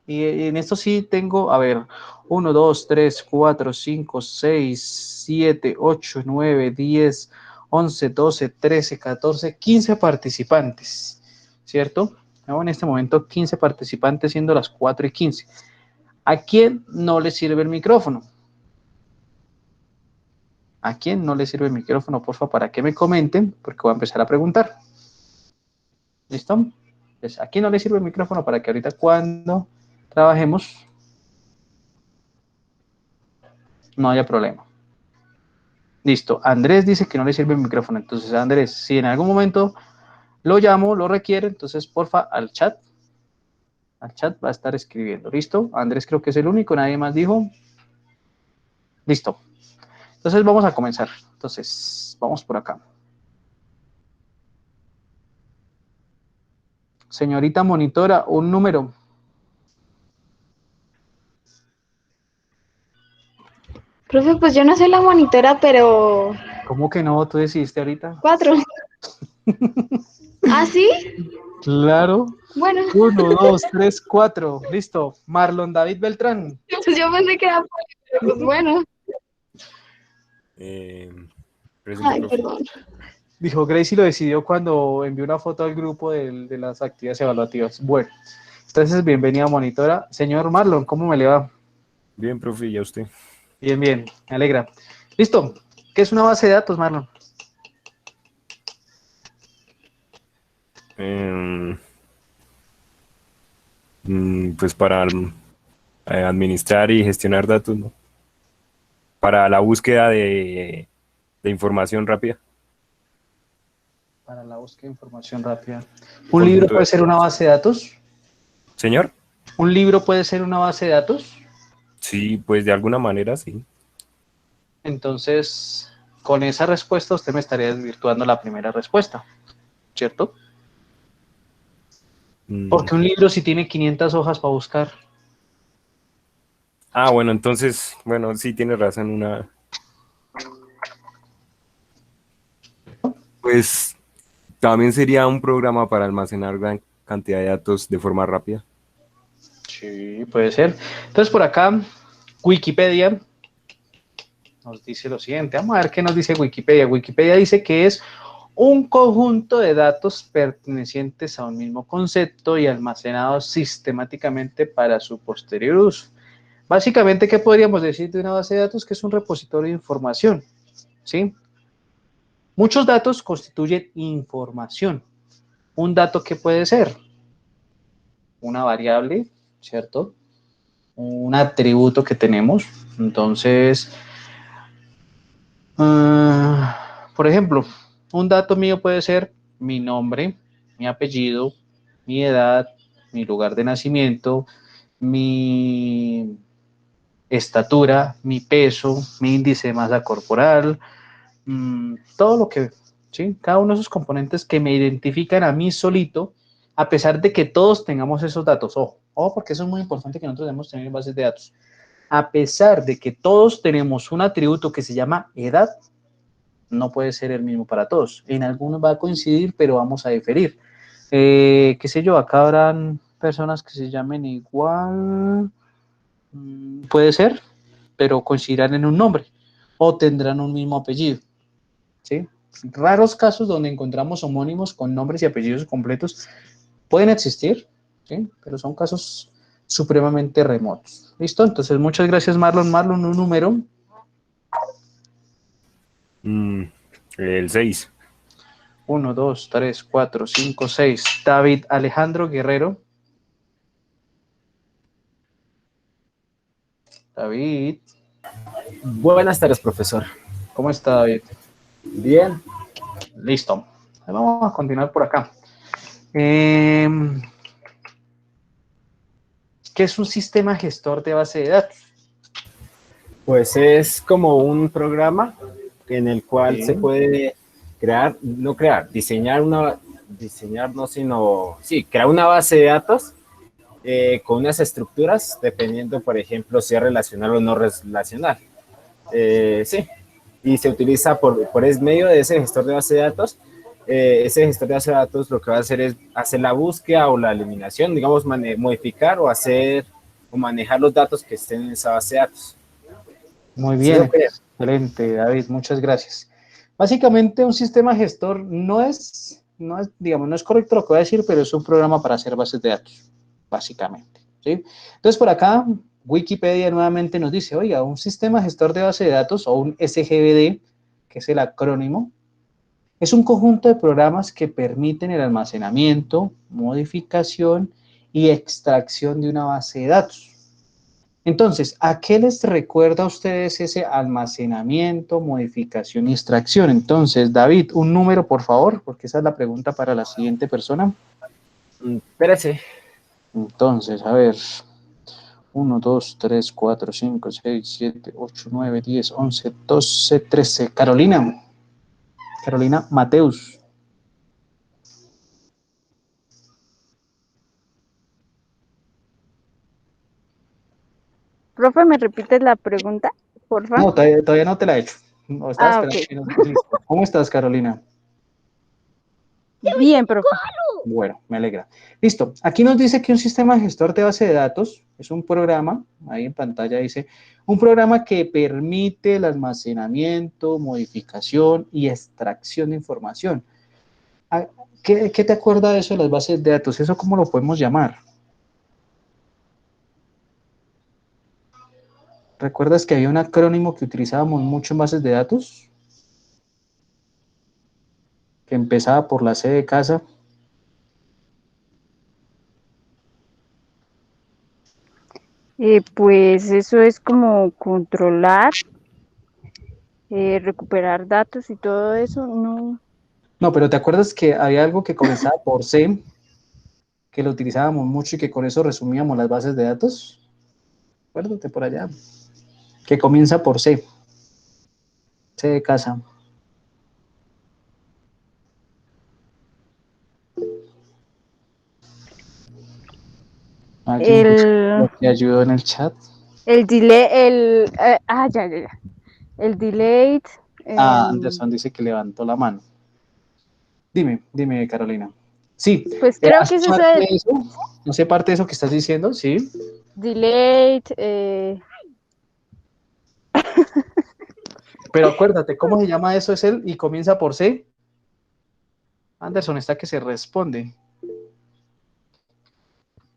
Y en esto sí tengo, a ver, 1, 2, 3, 4, 5, 6, 7, 8, 9, 10, 11, 12, 13, 14, 15 participantes, ¿cierto? En este momento 15 participantes siendo las 4:15. ¿A quién no le sirve el micrófono? ¿A quién no le sirve el micrófono, porfa, para que me comenten? Porque voy a empezar a preguntar. ¿Listo? Entonces, ¿a quién no le sirve el micrófono para que ahorita cuando trabajemos no haya problema? Listo. Andrés dice que no le sirve el micrófono. Entonces, Andrés, si en algún momento lo llamo, lo requiere, entonces, porfa, al chat va a estar escribiendo. ¿Listo? Andrés creo que es el único, nadie más dijo. Listo. Entonces, vamos a comenzar. Entonces, vamos por acá. Señorita monitora, un número. Profe, pues yo no soy la monitora, pero... ¿Cómo que no? ¿Tú decidiste ahorita? 4. ¿Ah, sí? Claro. Bueno, 1, 2, 3, 4. Listo. Marlon David Beltrán. pues yo pensé que era Poli, pero pues bueno. Presente, Ay, profe. perdón. Dijo Gracie lo decidió cuando envió una foto al grupo de las actividades evaluativas. Bueno, entonces bienvenida monitora. Señor Marlon, ¿cómo me le va? Bien, profe, ¿y a usted? Bien, bien, me alegra. Listo. ¿Qué es una base de datos, Marlon? Pues para administrar y gestionar datos, ¿no? Para la búsqueda de información rápida. Para la búsqueda de información rápida. ¿Un libro puede ser una base de datos? ¿Señor? ¿Un libro puede ser una base de datos? Sí, pues de alguna manera sí. Entonces, con esa respuesta usted me estaría desvirtuando la primera respuesta, ¿cierto? Porque un libro si tiene 500 hojas para buscar. Ah, bueno, entonces, bueno, sí tiene razón, Pues también sería un programa para almacenar gran cantidad de datos de forma rápida. Sí, puede ser. Entonces, por acá, Wikipedia nos dice lo siguiente. Vamos a ver qué nos dice Wikipedia. Wikipedia dice que es un conjunto de datos pertenecientes a un mismo concepto y almacenados sistemáticamente para su posterior uso. Básicamente, ¿qué podríamos decir de una base de datos? Que es un repositorio de información, ¿sí? Muchos datos constituyen información. Un dato, ¿qué puede ser? Una variable, ¿cierto? Un atributo que tenemos. Entonces, por ejemplo, un dato mío puede ser mi nombre, mi apellido, mi edad, mi lugar de nacimiento, mi estatura, mi peso, mi índice de masa corporal, todo lo que, ¿sí? Cada uno de esos componentes que me identifican a mí solito, a pesar de que todos tengamos esos datos. Ojo, porque eso es muy importante que nosotros debemos tener bases de datos. A pesar de que todos tenemos un atributo que se llama edad, no puede ser el mismo para todos. En algunos va a coincidir, pero vamos a diferir. Qué sé yo, acá habrán personas que se llamen igual, puede ser, pero coincidirán en un nombre o tendrán un mismo apellido, ¿sí? Raros casos donde encontramos homónimos con nombres y apellidos completos pueden existir, ¿sí? Pero son casos supremamente remotos. ¿Listo? Entonces, muchas gracias, Marlon. Marlon, un número. El 6. 1, 2, 3, 4, 5, 6. David Alejandro Guerrero. David. Buenas tardes, profesor. ¿Cómo está, David? Bien. Listo. Vamos a continuar por acá. ¿Qué es un sistema gestor de base de datos? Pues es como un programa en el cual Sí. se puede crear, diseñar crear una base de datos con unas estructuras, dependiendo, por ejemplo, si es relacional o no relacional. Sí, y se utiliza por medio de ese gestor de base de datos. Ese gestor de base de datos lo que va a hacer es hacer la búsqueda o la eliminación, digamos, modificar o manejar los datos que estén en esa base de datos. Muy ¿Sí bien, lo creo? excelente, David, muchas gracias. Básicamente, un sistema gestor no es correcto lo que voy a decir, pero es un programa para hacer bases de datos, básicamente, ¿sí? Entonces, por acá, Wikipedia nuevamente nos dice, oiga, un sistema gestor de base de datos o un SGBD, que es el acrónimo, es un conjunto de programas que permiten el almacenamiento, modificación y extracción de una base de datos. Entonces, ¿a qué les recuerda a ustedes ese almacenamiento, modificación y extracción? Entonces, David, un número, por favor, porque esa es la pregunta para la siguiente persona. Espérese. Entonces, a ver, 1, 2, 3, 4, 5, 6, 7, 8, 9, 10, 11, 12, 13. Carolina Mateus. Profe, ¿me repites la pregunta, por favor? No, todavía no te la he hecho. No, estaba esperando Ok. que nos- Listo. ¿Cómo estás, Carolina? Bien, profe. Bueno, me alegra. Listo. Aquí nos dice que un sistema gestor de base de datos es un programa, ahí en pantalla dice, un programa que permite el almacenamiento, modificación y extracción de información. ¿Qué te acuerdas de eso de las bases de datos? ¿Eso cómo lo podemos llamar? ¿Recuerdas que había un acrónimo que utilizábamos mucho en bases de datos? Que empezaba por la C de casa. Pues eso es como controlar, recuperar datos y todo eso, no. No, pero ¿te acuerdas que había algo que comenzaba por C, que lo utilizábamos mucho y que con eso resumíamos las bases de datos? Acuérdate por allá. Que comienza por C. C de casa. ¿Alguien te ayudó en el chat? El delay, ya. El delayed. Anderson dice que levantó la mano. Dime, Carolina. Sí. Pues creo que es parte eso. de eso? No sé parte de eso que estás diciendo, sí. Delayed. Pero acuérdate, ¿cómo se llama eso? Es y comienza por C. Anderson está que se responde.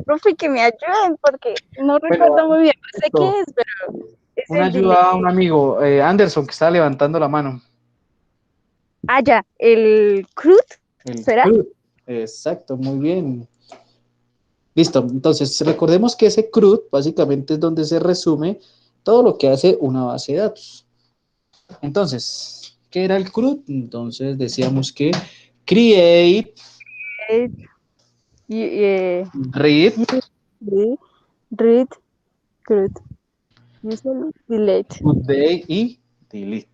Profe, que me ayuden porque no recuerdo muy bien. No sé qué es, pero es Una el ayuda delay. a un amigo, Anderson, que está levantando la mano. Ya, el CRUD, ¿será? CRUD. Exacto, muy bien. Listo, entonces recordemos que ese CRUD básicamente es donde se resume todo lo que hace una base de datos. Entonces, ¿qué era el CRUD? Entonces decíamos que create, read, CRUD, usually delete, update y delete.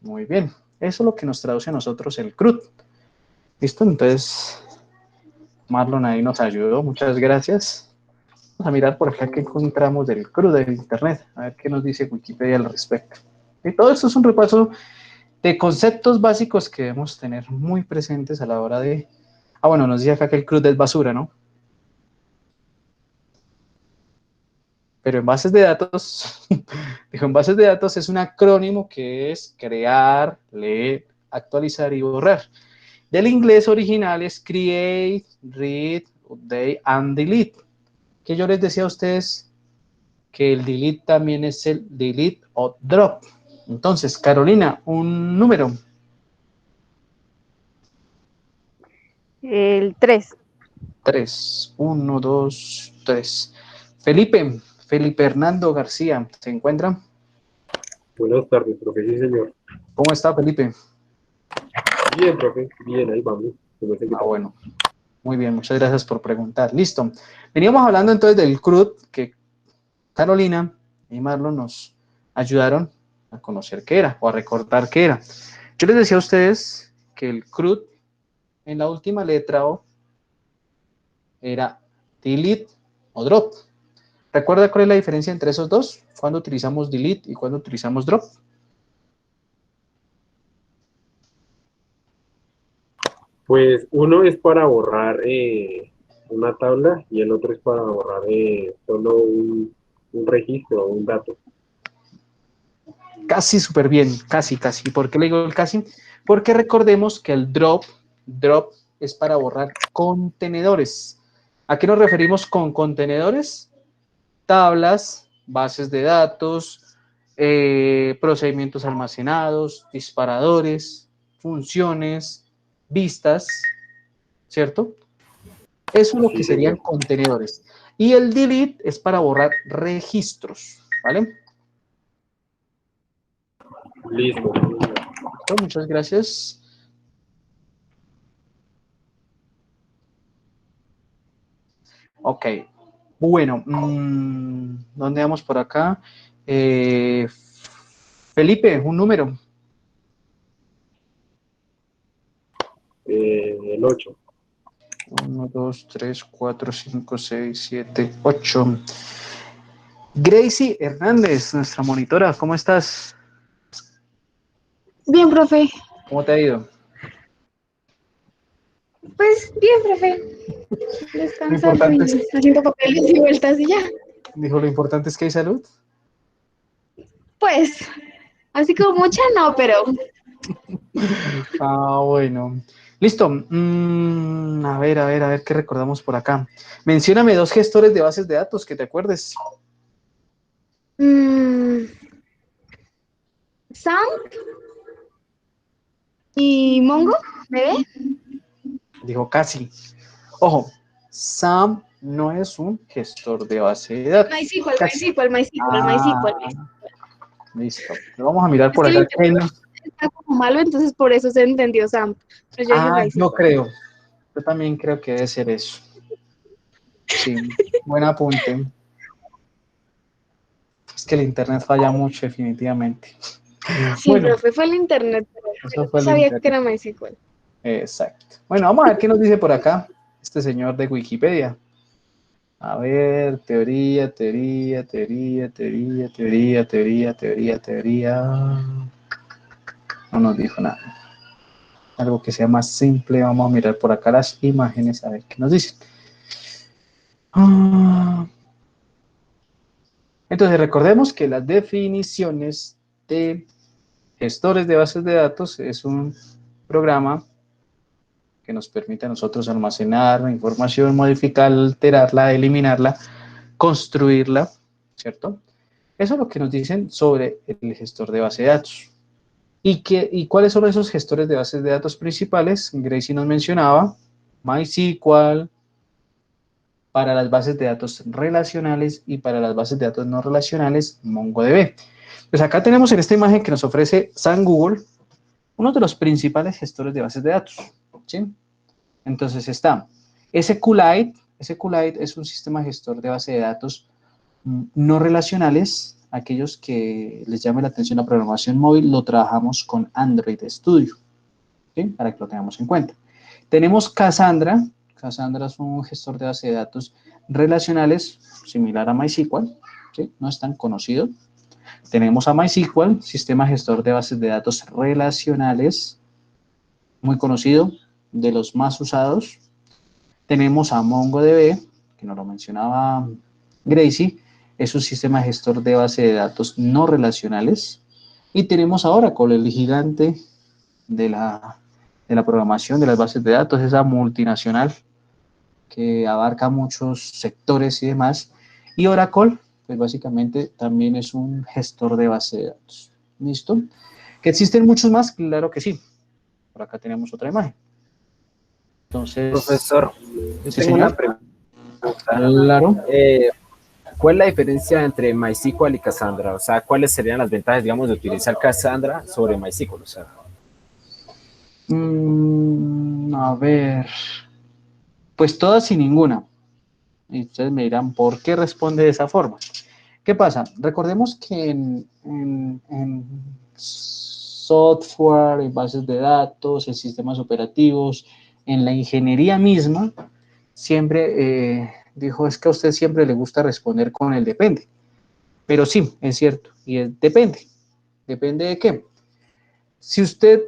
Muy bien, eso es lo que nos traduce a nosotros el CRUD. ¿Listo? Entonces, Marlon ahí nos ayudó, muchas gracias. Vamos a mirar por acá qué encontramos del CRUD de internet, a ver qué nos dice Wikipedia al respecto. Y todo esto es un repaso de conceptos básicos que debemos tener muy presentes a la hora de... bueno, nos dice acá que el CRUD es basura, ¿no? Pero en bases de datos, en bases de datos es un acrónimo que es crear, leer, actualizar y borrar. Del inglés original es create, read, update and delete. Que yo les decía a ustedes que el delete también es el delete o drop. Entonces, Carolina, un número. el 3. 3, 1, 2, 3. Felipe Hernando García, ¿se encuentra? Buenas tardes, profe. Sí, señor. ¿Cómo está, Felipe? Bien, profe. Bien, ahí vamos. Bueno. Muy bien, muchas gracias por preguntar. Listo. Veníamos hablando entonces del CRUD, que Carolina y Marlon nos ayudaron a conocer qué era, o a recordar qué era. Yo les decía a ustedes que el CRUD, en la última letra O, era delete o drop. ¿Recuerda cuál es la diferencia entre esos dos? ¿Cuándo utilizamos delete y cuándo utilizamos drop? Pues uno es para borrar una tabla y el otro es para borrar solo un registro o un dato. Casi súper bien, casi. ¿Por qué le digo el casi? Porque recordemos que el drop es para borrar contenedores. ¿A qué nos referimos con contenedores? Tablas, bases de datos, procedimientos almacenados, disparadores, funciones, vistas, ¿cierto? Eso es lo que serían contenedores. Y el delete es para borrar registros, ¿vale? Listo. Muchas gracias. Ok. Bueno, ¿dónde vamos por acá? Felipe, un número. El 8. 1, 2, 3, 4, 5, 6, 7, 8. Gracie Hernández, nuestra monitora, ¿cómo estás? Bien, profe. ¿Cómo te ha ido? Pues bien, profe. Descansando y haciendo papeles y vueltas y ya. Dijo, lo importante es que hay salud. Pues, así como mucha no, pero Ah, bueno. Listo. A ver, ¿qué recordamos por acá? Mencióname 2 gestores de bases de datos que te acuerdes. Sam y Mongo, ¿bebé? Dijo casi. Ojo, SAM no es un gestor de base de datos. MySQL. Listo. Lo vamos a mirar Es por que el acá. internet está como malo, entonces por eso se entendió Sam. Pero yo dije MySQL. No creo. Yo también creo que debe ser eso. Sí, buen apunte. Es que el internet falla mucho, definitivamente. Sí, Bueno, profe, fue el internet, pero eso fue el sabía internet. que era MySQL. Exacto. Bueno, vamos a ver qué nos dice por acá este señor de Wikipedia. A ver, teoría. No nos dijo nada. Algo que sea más simple. Vamos a mirar por acá las imágenes a ver qué nos dicen. Entonces, recordemos que las definiciones de gestores de bases de datos es un programa que nos permite a nosotros almacenar la información, modificarla, alterarla, eliminarla, construirla, ¿cierto? Eso es lo que nos dicen sobre el gestor de base de datos. ¿Y cuáles son esos gestores de bases de datos principales? Gracie nos mencionaba MySQL para las bases de datos relacionales y para las bases de datos no relacionales MongoDB. Pues acá tenemos en esta imagen que nos ofrece Sun Google uno de los principales gestores de bases de datos, ¿sí? Entonces está SQLite. SQLite es un sistema gestor de base de datos no relacionales. Aquellos que les llame la atención la programación móvil, lo trabajamos con Android Studio, ¿sí? Para que lo tengamos en cuenta. Tenemos Cassandra. Cassandra es un gestor de base de datos relacionales similar a MySQL, ¿sí? No es tan conocido. Tenemos a MySQL, sistema gestor de bases de datos relacionales, muy conocido, de los más usados. Tenemos a MongoDB, que nos lo mencionaba Gracie, es un sistema gestor de base de datos no relacionales. Y tenemos a Oracle, el gigante de la programación de las bases de datos, esa multinacional que abarca muchos sectores y demás. Y Oracle, pues básicamente también es un gestor de base de datos. ¿Listo? ¿Que existen muchos más? Claro que sí. Por acá tenemos otra imagen. Entonces, Profesor, yo ¿sí, tengo señor? una pregunta. Claro. ¿Cuál es la diferencia entre MySQL y Cassandra? O sea, ¿cuáles serían las ventajas, digamos, de utilizar Cassandra sobre MySQL? O sea, A ver, pues todas y ninguna. Y ustedes me dirán, ¿por qué responde de esa forma? ¿Qué pasa? Recordemos que en software, en bases de datos, en sistemas operativos, en la ingeniería misma, siempre dijo, es que a usted siempre le gusta responder con el depende. Pero sí, es cierto, y depende. ¿Depende de qué? Si usted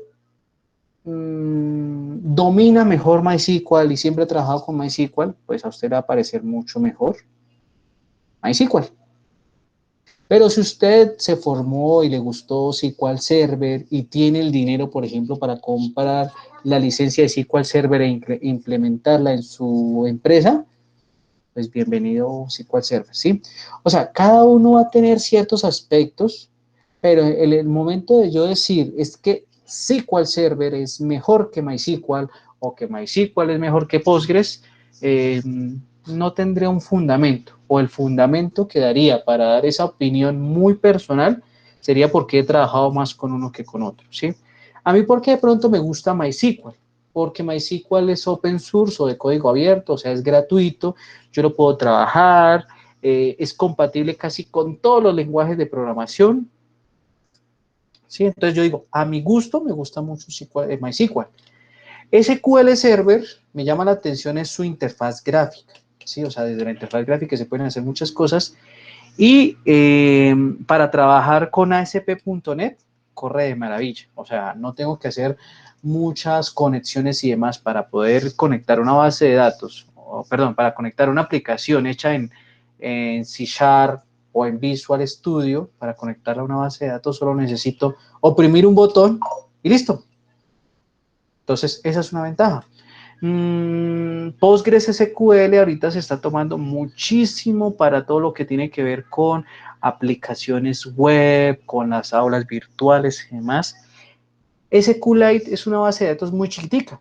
domina mejor MySQL y siempre ha trabajado con MySQL, pues a usted le va a parecer mucho mejor MySQL. Pero si usted se formó y le gustó SQL Server y tiene el dinero, por ejemplo, para comprar la licencia de SQL Server e implementarla en su empresa, pues bienvenido SQL Server, ¿sí? O sea, cada uno va a tener ciertos aspectos, pero en el momento de yo decir es que SQL Server es mejor que MySQL o que MySQL es mejor que Postgres, no tendría un fundamento, o el fundamento que daría para dar esa opinión muy personal sería porque he trabajado más con uno que con otro, ¿sí? A mí, ¿por qué de pronto me gusta MySQL? Porque MySQL es open source o de código abierto, o sea, es gratuito, yo lo puedo trabajar, es compatible casi con todos los lenguajes de programación, ¿sí? Entonces yo digo, a mi gusto me gusta mucho MySQL. SQL Server me llama la atención es su interfaz gráfica, ¿sí? O sea, desde la interfaz gráfica se pueden hacer muchas cosas y para trabajar con ASP.NET, corre de maravilla. O sea, no tengo que hacer muchas conexiones y demás para poder conectar una base de datos, para conectar una aplicación hecha en C# o en Visual Studio, para conectarla a una base de datos solo necesito oprimir un botón y listo. Entonces, esa es una ventaja. PostgreSQL ahorita se está tomando muchísimo para todo lo que tiene que ver con aplicaciones web, con las aulas virtuales y demás. SQLite es una base de datos muy chiquitica,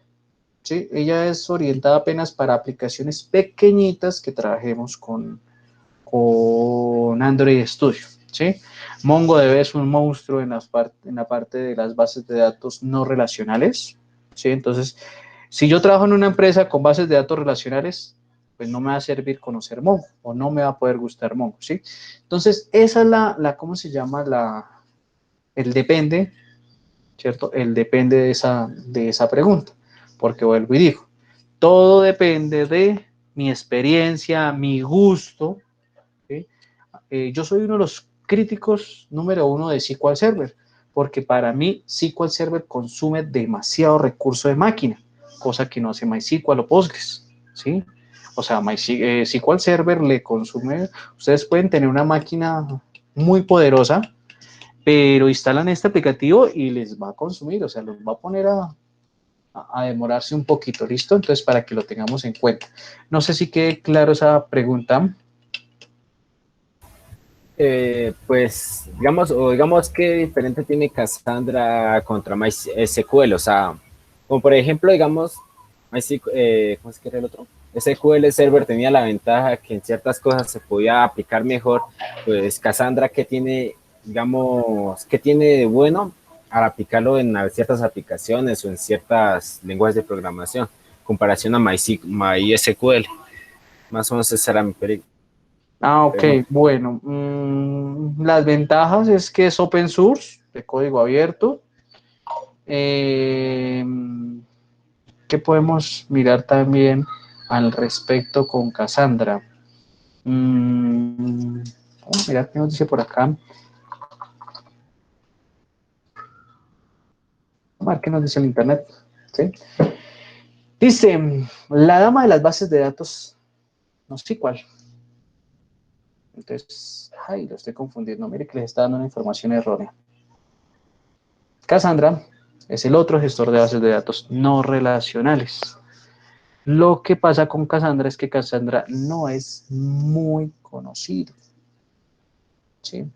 ¿sí? Ella es orientada apenas para aplicaciones pequeñitas que trabajemos con Android Studio, ¿sí? MongoDB es un monstruo en la parte de las bases de datos no relacionales, ¿sí? Entonces, si yo trabajo en una empresa con bases de datos relacionales, pues no me va a servir conocer Mongo o no me va a poder gustar Mongo, ¿sí? Entonces, esa es ¿cómo se llama? El depende, ¿cierto? El depende de esa pregunta, porque vuelvo y digo, todo depende de mi experiencia, mi gusto, ¿sí? Yo soy uno de los críticos número 1 de SQL Server, porque para mí SQL Server consume demasiado recurso de máquina, cosa que no hace MySQL o Postgres, ¿sí? O sea, SQL Server le consume, ustedes pueden tener una máquina muy poderosa, pero instalan este aplicativo y les va a consumir, o sea, los va a poner a demorarse un poquito, ¿listo? Entonces, para que lo tengamos en cuenta. No sé si quede claro esa pregunta. Pues, digamos qué diferente tiene Cassandra contra MySQL, o sea, como por ejemplo, digamos, MySQL, ¿cómo es que era el otro? SQL Server tenía la ventaja que en ciertas cosas se podía aplicar mejor, pues Cassandra, ¿qué tiene, digamos, qué tiene de bueno al aplicarlo en ciertas aplicaciones o en ciertas lenguajes de programación, comparación a MySQL? Más o menos esa era mi Ok, bueno, las ventajas es que es open source, de código abierto. ¿Qué podemos mirar también al respecto con Cassandra? Vamos a mirar qué nos dice por acá. Vamos a ver qué nos dice el internet, ¿sí? Dice, la dama de las bases de datos, no sé cuál. Entonces, lo estoy confundiendo. Mire que les está dando una información errónea. Cassandra es el otro gestor de bases de datos no relacionales. Lo que pasa con Cassandra es que Cassandra no es muy conocido, ¿sí?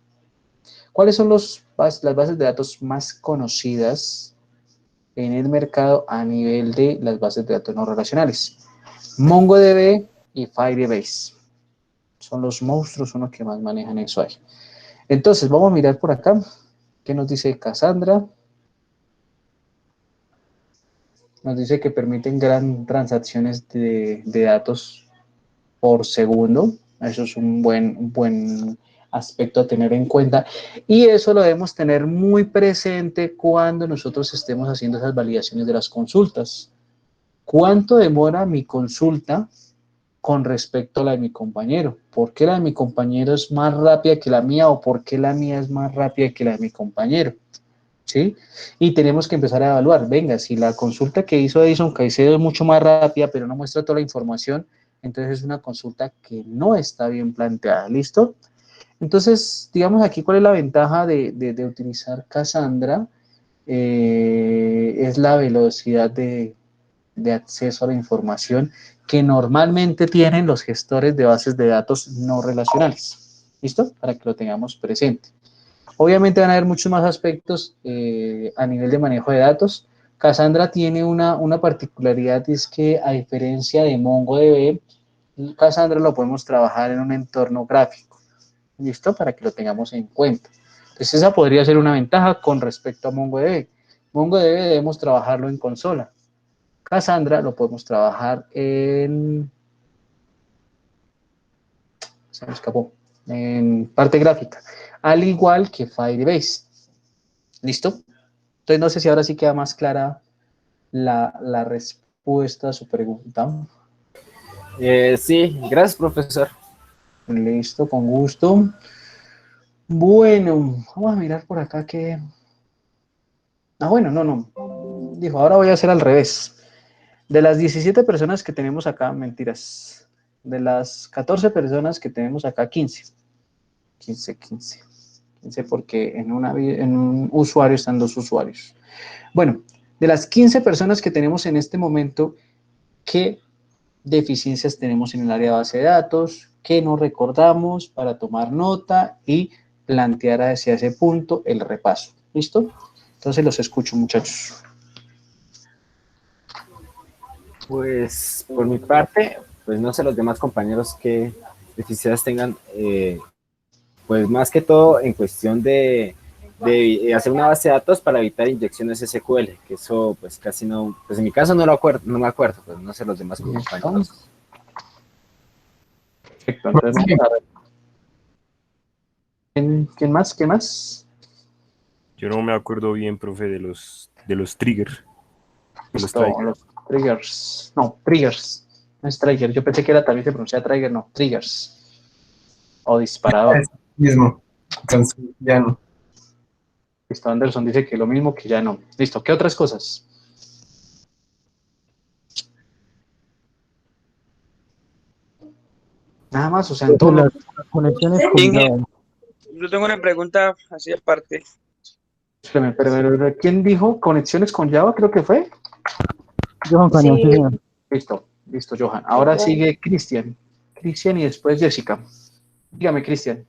¿Cuáles son las bases de datos más conocidas en el mercado a nivel de las bases de datos no relacionales? MongoDB y Firebase. Son los monstruos unos que más manejan eso ahí. Entonces, vamos a mirar por acá. ¿Qué nos dice Cassandra? Nos dice que permiten gran transacciones de datos por segundo. Eso es un buen aspecto a tener en cuenta. Y eso lo debemos tener muy presente cuando nosotros estemos haciendo esas validaciones de las consultas. ¿Cuánto demora mi consulta con respecto a la de mi compañero? ¿Por qué la de mi compañero es más rápida que la mía o por qué la mía es más rápida que la de mi compañero? ¿Sí? Y tenemos que empezar a evaluar, venga, si la consulta que hizo Edison Caicedo es mucho más rápida, pero no muestra toda la información, entonces es una consulta que no está bien planteada, ¿listo? Entonces, digamos aquí, ¿cuál es la ventaja de utilizar Cassandra? Es la velocidad de acceso a la información que normalmente tienen los gestores de bases de datos no relacionales, ¿listo? Para que lo tengamos presente. Obviamente van a haber muchos más aspectos a nivel de manejo de datos. Cassandra tiene una particularidad, es que a diferencia de MongoDB, Cassandra lo podemos trabajar en un entorno gráfico. ¿Listo? Para que lo tengamos en cuenta. Entonces esa podría ser una ventaja con respecto a MongoDB. MongoDB debemos trabajarlo en consola. Cassandra lo podemos trabajar se me escapó, en parte gráfica, al igual que Firebase. ¿Listo? Entonces no sé si ahora sí queda más clara la respuesta a su pregunta. Sí, gracias, profesor. Listo, con gusto. Bueno, vamos a mirar por acá qué Ah, bueno, no. Dijo, ahora voy a hacer al revés. De las 17 personas que tenemos acá, mentiras. De las 14 personas que tenemos acá, 15. 15 porque en un usuario están 2 usuarios. Bueno, de las 15 personas que tenemos en este momento, ¿qué deficiencias tenemos en el área de base de datos? ¿Qué no recordamos para tomar nota y plantear hacia ese punto el repaso? ¿Listo? Entonces los escucho, muchachos. Pues por mi parte, pues no sé los demás compañeros qué deficiencias tengan, pues más que todo en cuestión de hacer una base de datos para evitar inyecciones SQL, que eso pues casi no, pues en mi caso no me acuerdo, pues no sé los demás compañeros. Perfecto, entonces vamos a ver. ¿Quién más? ¿Qué más? Yo no me acuerdo bien, profe, de los triggers. Los triggers. No, triggers. No es trigger. Yo pensé que era también se pronuncia trigger, no, triggers. O disparador. Es mismo. Entonces, ya no. Listo, Anderson dice que lo mismo, que ya no. Listo, ¿qué otras cosas? Nada más, o sea, en todo. Las conexiones con Java. Yo tengo una pregunta así aparte. Pero, ¿quién dijo conexiones con Java? Creo que fue. Johan Cañón, sí, señor. Listo, Johan. Ahora sigue Cristian. Cristian y después Jessica. Dígame, Cristian.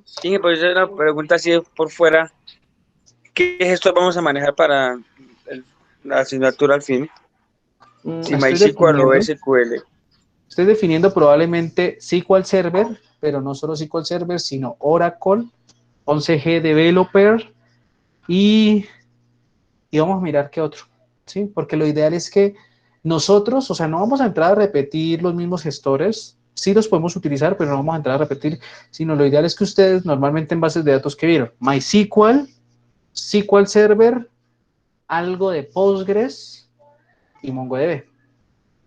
Sí, pues una pregunta así por fuera. ¿Qué gestor vamos a manejar para la asignatura al fin? Si MySQL o SQL. Estoy definiendo probablemente SQL Server, pero no solo SQL Server, sino Oracle, 11G Developer y vamos a mirar qué otro, ¿sí? Porque lo ideal es que nosotros, o sea, no vamos a entrar a repetir los mismos gestores, sí los podemos utilizar, pero no vamos a entrar a repetir, sino lo ideal es que ustedes normalmente en bases de datos que vieron, MySQL, SQL Server, algo de Postgres y MongoDB.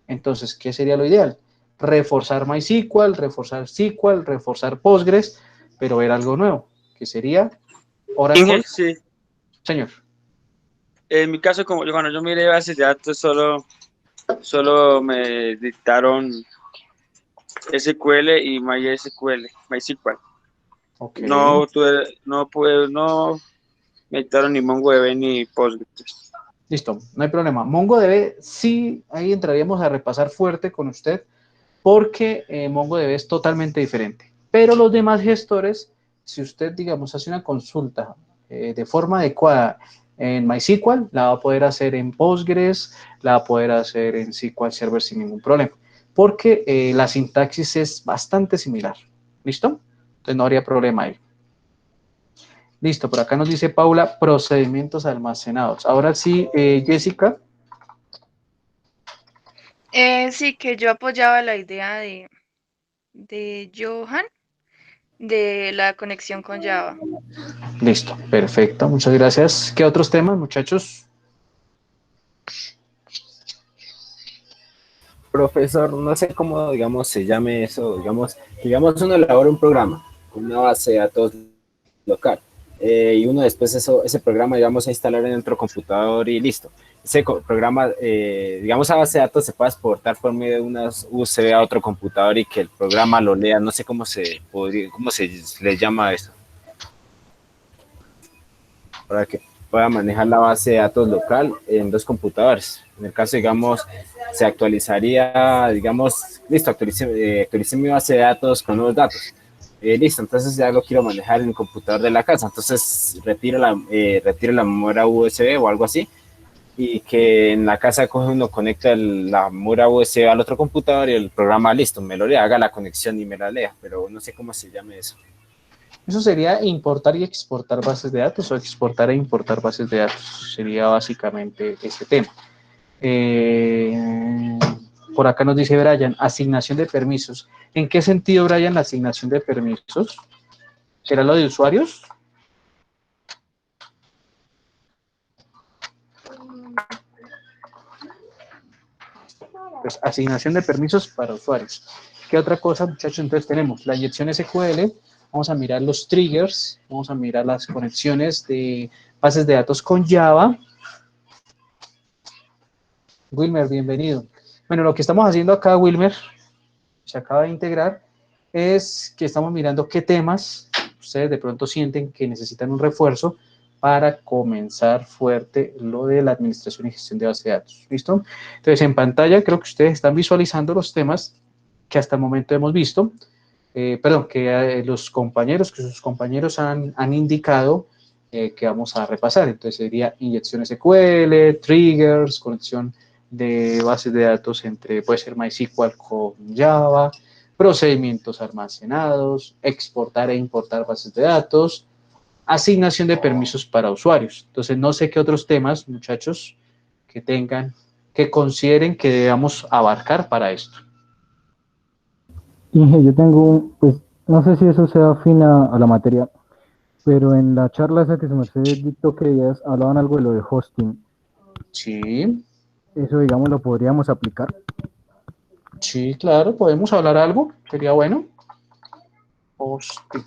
Entonces, ¿qué sería lo ideal? Reforzar MySQL, reforzar SQL, reforzar Postgres, pero ver algo nuevo, que sería Oracle. Sí. Señor. En mi caso, como cuando yo miré bases de datos, solo me dictaron SQL y MySQL. Okay. No me dictaron ni MongoDB ni Postgres. Listo, no hay problema. MongoDB sí, ahí entraríamos a repasar fuerte con usted, porque MongoDB es totalmente diferente. Pero los demás gestores, si usted, digamos, hace una consulta de forma adecuada en MySQL, la va a poder hacer en Postgres, la va a poder hacer en SQL Server sin ningún problema, porque la sintaxis es bastante similar. ¿Listo? Entonces no habría problema ahí. Listo, por acá nos dice Paula, procedimientos almacenados. Ahora sí, Jessica. Sí, que yo apoyaba la idea de Johan de la conexión con Java. Listo, perfecto, muchas gracias. ¿Qué otros temas, muchachos? Profesor, no sé cómo, digamos, se llame eso, digamos uno elabora un programa con una base de datos local, y uno después ese programa, digamos, a instalar en otro computador y listo. Ese programa, digamos, a base de datos se puede exportar por medio de unas USB a otro computador y que el programa lo lea, no sé cómo se le llama eso, para que pueda manejar la base de datos local en 2 computadores. En el caso, digamos, se actualizaría, digamos, listo, actualicé mi base de datos con nuevos datos. Listo, entonces ya lo quiero manejar en el computador de la casa. Entonces retiro la memoria USB o algo así, y que en la casa uno conecta la memoria USB al otro computador y el programa, listo, me lo lea, haga la conexión y me la lea, pero no sé cómo se llame eso. Eso sería importar y exportar bases de datos o exportar e importar bases de datos. Sería básicamente ese tema. Por acá nos dice Brian, asignación de permisos. ¿En qué sentido, Brian, la asignación de permisos? ¿Será lo de usuarios? Pues asignación de permisos para usuarios. ¿Qué otra cosa, muchachos? Entonces tenemos la inyección SQL, vamos a mirar los triggers, vamos a mirar las conexiones de bases de datos con Java. Wilmer, bienvenido. Bueno, lo que estamos haciendo acá, Wilmer, se acaba de integrar, es que estamos mirando qué temas ustedes de pronto sienten que necesitan un refuerzo para comenzar fuerte lo de la administración y gestión de base de datos. ¿Listo? Entonces, en pantalla creo que ustedes están visualizando los temas que hasta el momento hemos visto, que sus compañeros han indicado que vamos a repasar. Entonces, sería inyección SQL, triggers, conexión de bases de datos entre, puede ser MySQL con Java, procedimientos almacenados, exportar e importar bases de datos, asignación de permisos para usuarios. Entonces, no sé qué otros temas, muchachos, que consideren que debamos abarcar para esto. Inge, yo tengo pues, no sé si eso sea afín a la materia, pero en la charla esa que se me dictó que ellas hablaban algo de lo de hosting. Sí. Eso, digamos, lo podríamos aplicar. Sí, claro, podemos hablar algo, sería bueno. Hosting.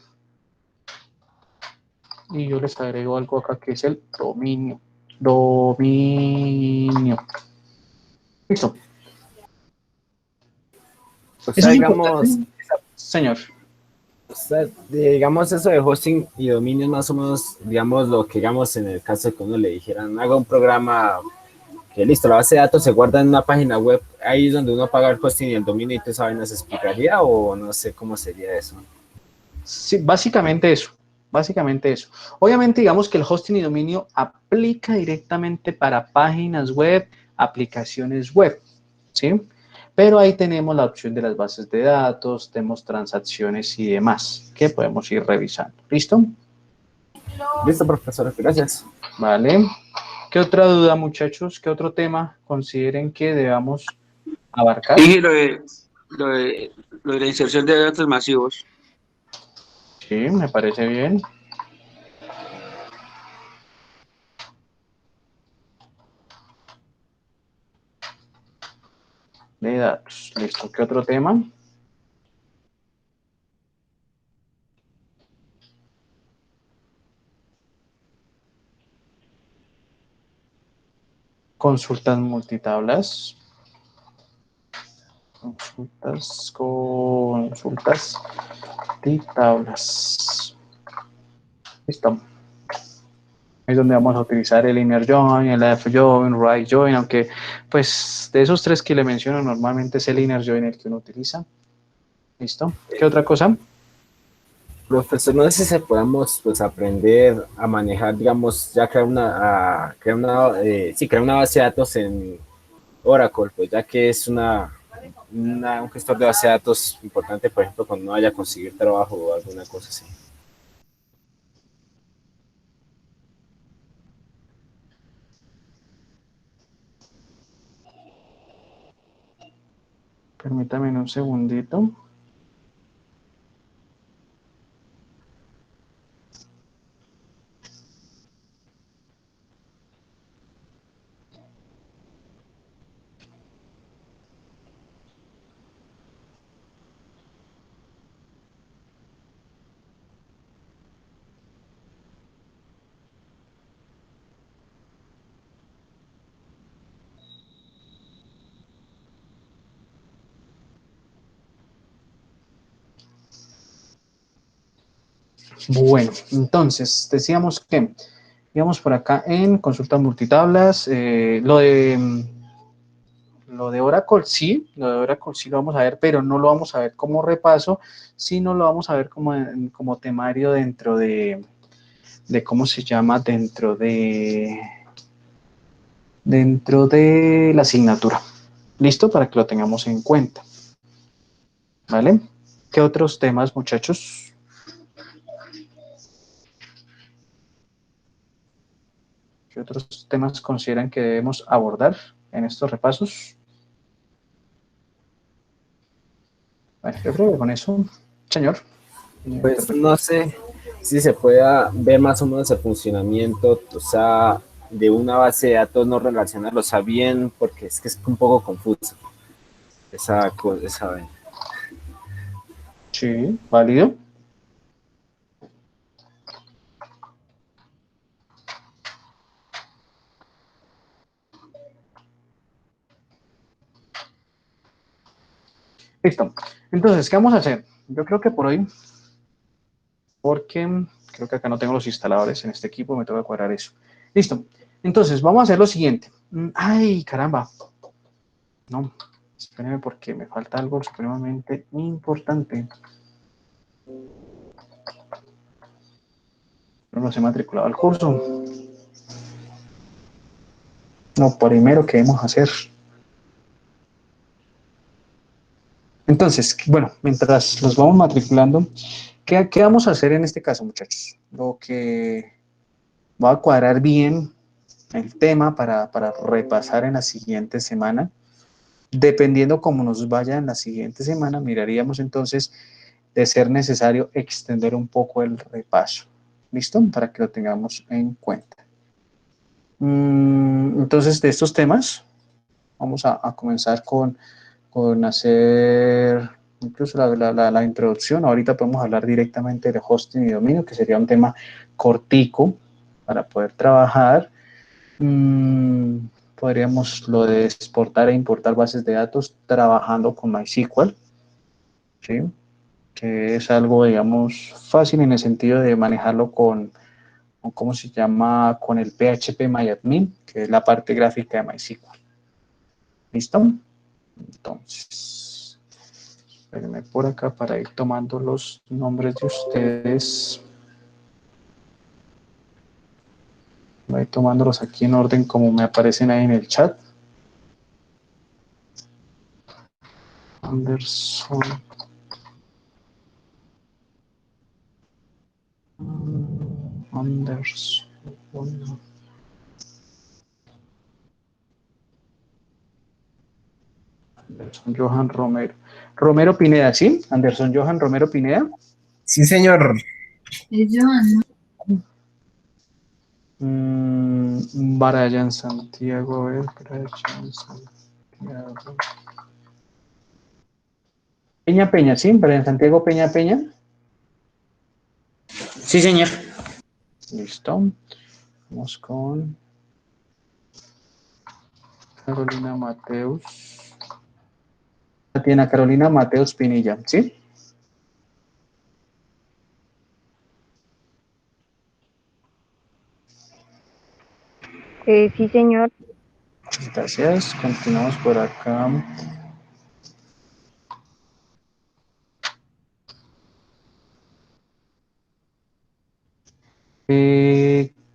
Y yo les agrego algo acá que es el dominio. Dominio. Listo. O Eso sea, es digamos, importante, señor. o sea, digamos eso de hosting y dominio más o menos, digamos, lo que digamos en el caso de que uno le dijeran, haga un programa que listo, la base de datos se guarda en una página web, ahí es donde uno paga el hosting y el dominio y toda esa vaina, ¿se explicaría o no sé cómo sería eso? Sí, básicamente eso. Básicamente eso. Obviamente, digamos que el hosting y dominio aplica directamente para páginas web, aplicaciones web, ¿sí? Pero ahí tenemos la opción de las bases de datos, tenemos transacciones y demás, que podemos ir revisando. ¿Listo? Listo, profesor, gracias. Vale. ¿Qué otra duda, muchachos? ¿Qué otro tema consideren que debamos abarcar? Y lo de la inserción de datos masivos. Sí, me parece bien. De datos. Listo. ¿Qué otro tema? Consultas multitablas. Consultas multitablas. Listo. Es donde vamos a utilizar el inner join, el left join, right join, aunque pues de esos tres que le menciono normalmente es el inner join el que uno utiliza. ¿Listo? ¿Qué otra cosa? Profesor, no sé si se podamos pues aprender a manejar, digamos, ya crear crear una base de datos en Oracle, pues ya que es un gestor de base de datos importante, por ejemplo, cuando no vaya a conseguir trabajo o alguna cosa así. Permítame un segundito. Bueno, entonces decíamos que íbamos por acá en consultas multitablas, lo de Oracle sí, lo de Oracle sí lo vamos a ver, pero no lo vamos a ver como repaso, sino lo vamos a ver como temario dentro de ¿cómo se llama? Dentro de la asignatura. ¿Listo? Para que lo tengamos en cuenta. ¿Vale? ¿Qué otros temas, muchachos? ¿Qué otros temas consideran que debemos abordar en estos repasos? Bueno, yo creo que con eso, señor. Pues no sé si se pueda ver más o menos el funcionamiento, o sea, de una base de datos no relacional, o sea, bien, porque es que es un poco confuso esa vaina. Sí, válido. Listo. Entonces, ¿qué vamos a hacer? Yo creo que por hoy, porque creo que acá no tengo los instaladores en este equipo, me tengo que cuadrar eso. Listo. Entonces, vamos a hacer lo siguiente. Ay, caramba. No, espérenme porque me falta algo supremamente importante. No se ha matriculado al curso. Lo primero que debemos hacer. Entonces, bueno, mientras los vamos matriculando, ¿qué vamos a hacer en este caso, muchachos? Lo que va a cuadrar bien el tema para repasar en la siguiente semana. Dependiendo cómo nos vaya en la siguiente semana, miraríamos entonces de ser necesario extender un poco el repaso. ¿Listo? Para que lo tengamos en cuenta. Entonces, de estos temas, vamos a comenzar con hacer incluso la introducción. Ahorita podemos hablar directamente de hosting y dominio, que sería un tema cortico para poder trabajar. Podríamos lo de exportar e importar bases de datos trabajando con MySQL, ¿sí? Que es algo, digamos, fácil en el sentido de manejarlo con ¿cómo se llama? Con el PHP-MyAdmin, que es la parte gráfica de MySQL. ¿Listo? Entonces, espérenme por acá para ir tomando los nombres de ustedes. Voy tomándolos aquí en orden como me aparecen ahí en el chat. Anderson. Anderson. Anderson Johan Romero. Romero Pineda, ¿sí? Anderson Johan Romero Pineda. Sí, señor. Es Joan. Brian Santiago, Brian Santiago. Peña Peña, ¿sí? Brian Santiago Peña Peña. Sí, señor. Listo. Vamos con Carolina Mateus. Tiene Carolina Mateus Pinilla, ¿sí? Sí, señor. Gracias. Continuamos por acá.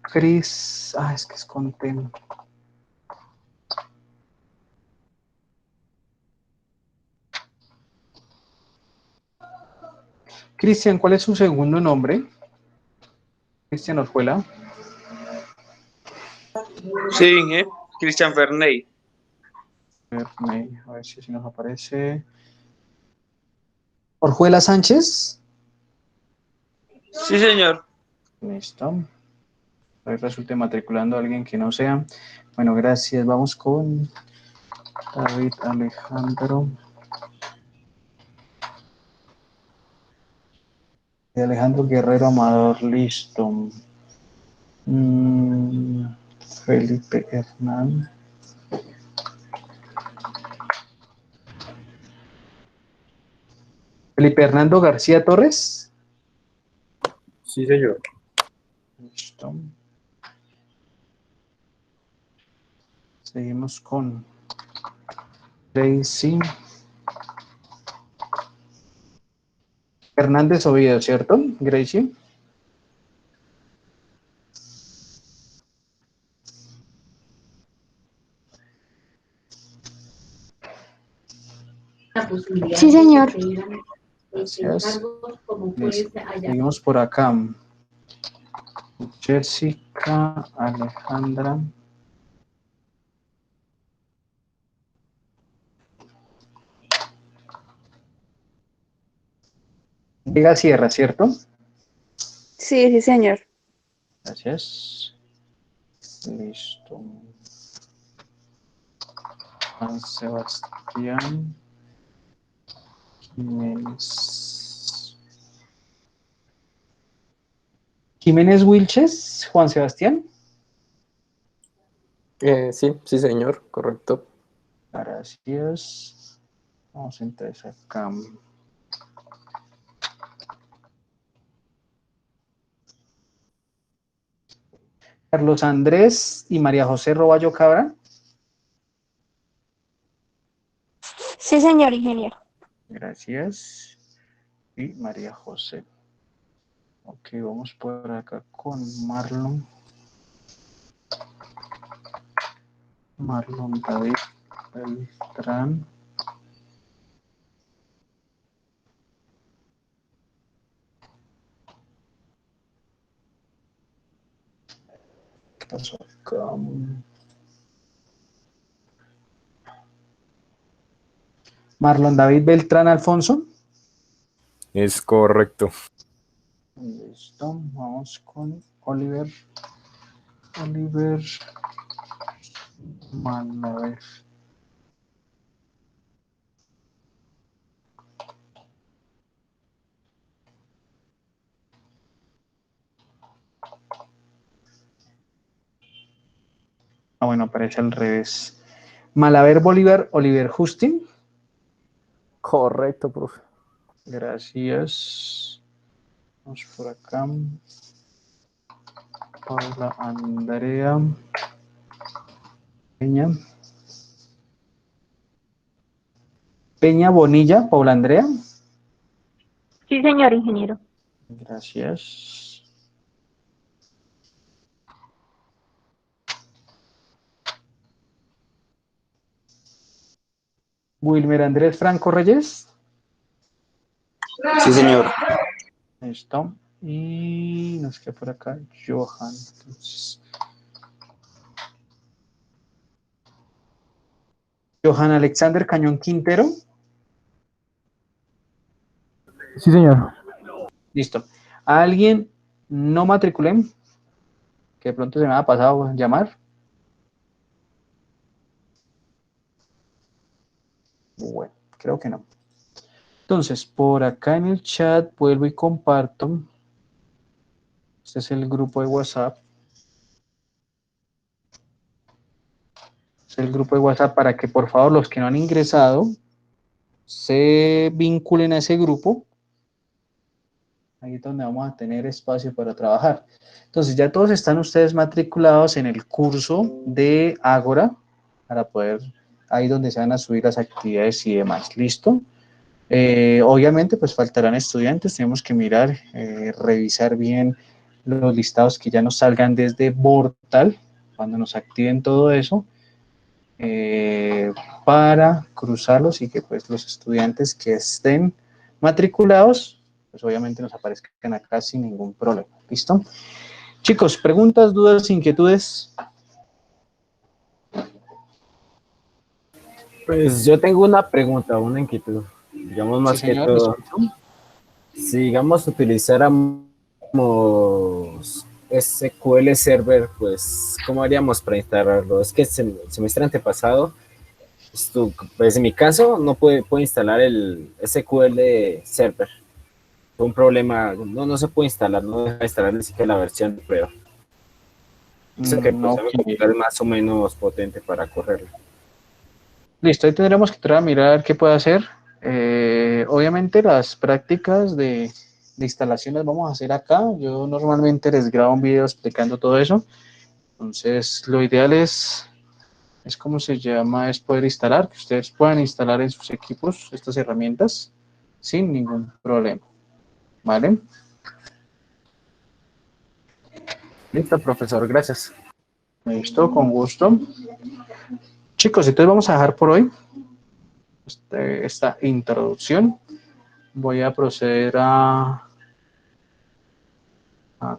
Cris. Es que es con tema. Cristian, ¿cuál es su segundo nombre? Cristian Orjuela. Sí, Cristian Ferney. Ferney, a ver si nos aparece. Orjuela Sánchez. Sí, señor. Listo. Ahí resulte matriculando a alguien que no sea. Bueno, gracias. Vamos con David Alejandro. Alejandro Guerrero Amador, listo. Felipe Hernán. Felipe Hernando García Torres. Sí, señor. Listo. Seguimos con Tracy Hernández Oviedo, ¿cierto, Gracie? Sí, señor. Gracias. Listo. Seguimos por acá. Jessica Alejandra. Vega Sierra, ¿cierto? Sí, sí, señor. Gracias. Listo. Juan Sebastián Jiménez. Jiménez Wilches, Juan Sebastián. Sí, sí, señor, correcto. Gracias. Vamos entonces acá. Carlos Andrés y María José Roballo Cabra. Sí, señor ingeniero. Gracias. Y María José. Ok, vamos por acá con Marlon. Marlon David Beltrán. ¿Qué pasó acá? Marlon David Beltrán Alfonso. Es correcto. Listo, vamos con Oliver. Oliver Malaver. Ah, bueno, aparece al revés. Malaver Bolívar, Oliver Justin. Correcto, profe. Gracias. Vamos por acá. Paula Andrea Peña. Peña Bonilla, Paula Andrea. Sí, señor ingeniero. Gracias. Wilmer Andrés Franco Reyes. Sí, señor. Listo. Y nos queda por acá Johan. Entonces, Johan Alexander Cañón Quintero. Sí, señor. Listo. ¿A alguien no matriculé? Que de pronto se me ha pasado llamar. Bueno, creo que no. Entonces, por acá en el chat vuelvo y comparto. Este es el grupo de WhatsApp. Este es el grupo de WhatsApp para que por favor los que no han ingresado se vinculen a ese grupo. Ahí es donde vamos a tener espacio para trabajar. Entonces, ya todos están ustedes matriculados en el curso de Ágora para poder, ahí donde se van a subir las actividades y demás. ¿Listo? Obviamente, pues faltarán estudiantes, tenemos que mirar, revisar bien los listados que ya nos salgan desde Portal, cuando nos activen todo eso, para cruzarlos y que pues los estudiantes que estén matriculados, pues obviamente nos aparezcan acá sin ningún problema. ¿Listo? Chicos, preguntas, dudas, inquietudes. Pues yo tengo una pregunta, una inquietud. Digamos Sí, más que señor, lo todo, escucho. si digamos utilizáramos SQL Server, pues ¿cómo haríamos para instalarlo? Es que el semestre antepasado, pues en mi caso no puedo instalar el SQL Server. Fue un problema, no se puede instalar, no deja de instalar ni siquiera la versión de prueba. Eso que pues Ok. mi computador es más o menos potente para correrlo. Listo, ahí tendremos que entrar a mirar qué puede hacer. Obviamente las prácticas de instalación las vamos a hacer acá. Yo normalmente les grabo un video explicando todo eso. Entonces, lo ideal es ¿cómo se llama? Es poder instalar, que ustedes puedan instalar en sus equipos estas herramientas sin ningún problema. ¿Vale? Listo, profesor, gracias. Listo, con gusto. Chicos, entonces vamos a dejar por hoy esta introducción. Voy a proceder a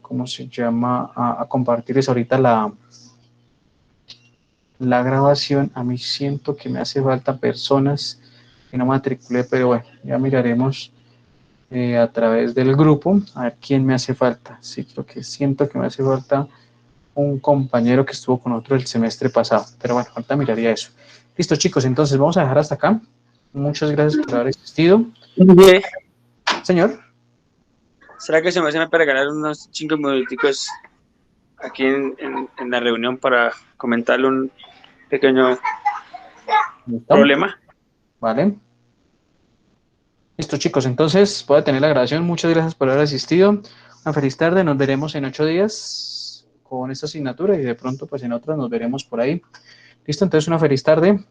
¿cómo se llama? A compartirles ahorita la grabación. A mí siento que me hace falta personas que no matriculé, pero bueno, ya miraremos a través del grupo a ver quién me hace falta. Sí, creo que siento que me hace falta un compañero que estuvo con otro el semestre pasado, pero bueno, ahorita miraría eso. Listo, chicos, entonces vamos a dejar hasta acá. Muchas gracias por haber asistido. Señor. ¿Será que se me hace para regalar unos 5 minuticos aquí en la reunión para comentarle un pequeño problema? Vale. Listo, chicos, entonces voy a tener la grabación. Muchas gracias por haber asistido. Una feliz tarde. Nos veremos en 8 días con esta asignatura y de pronto pues en otras nos veremos por ahí. Listo, entonces una feliz tarde.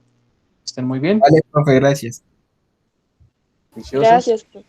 Estén muy bien. Vale, profe, gracias. Juiciosos. Gracias, profe.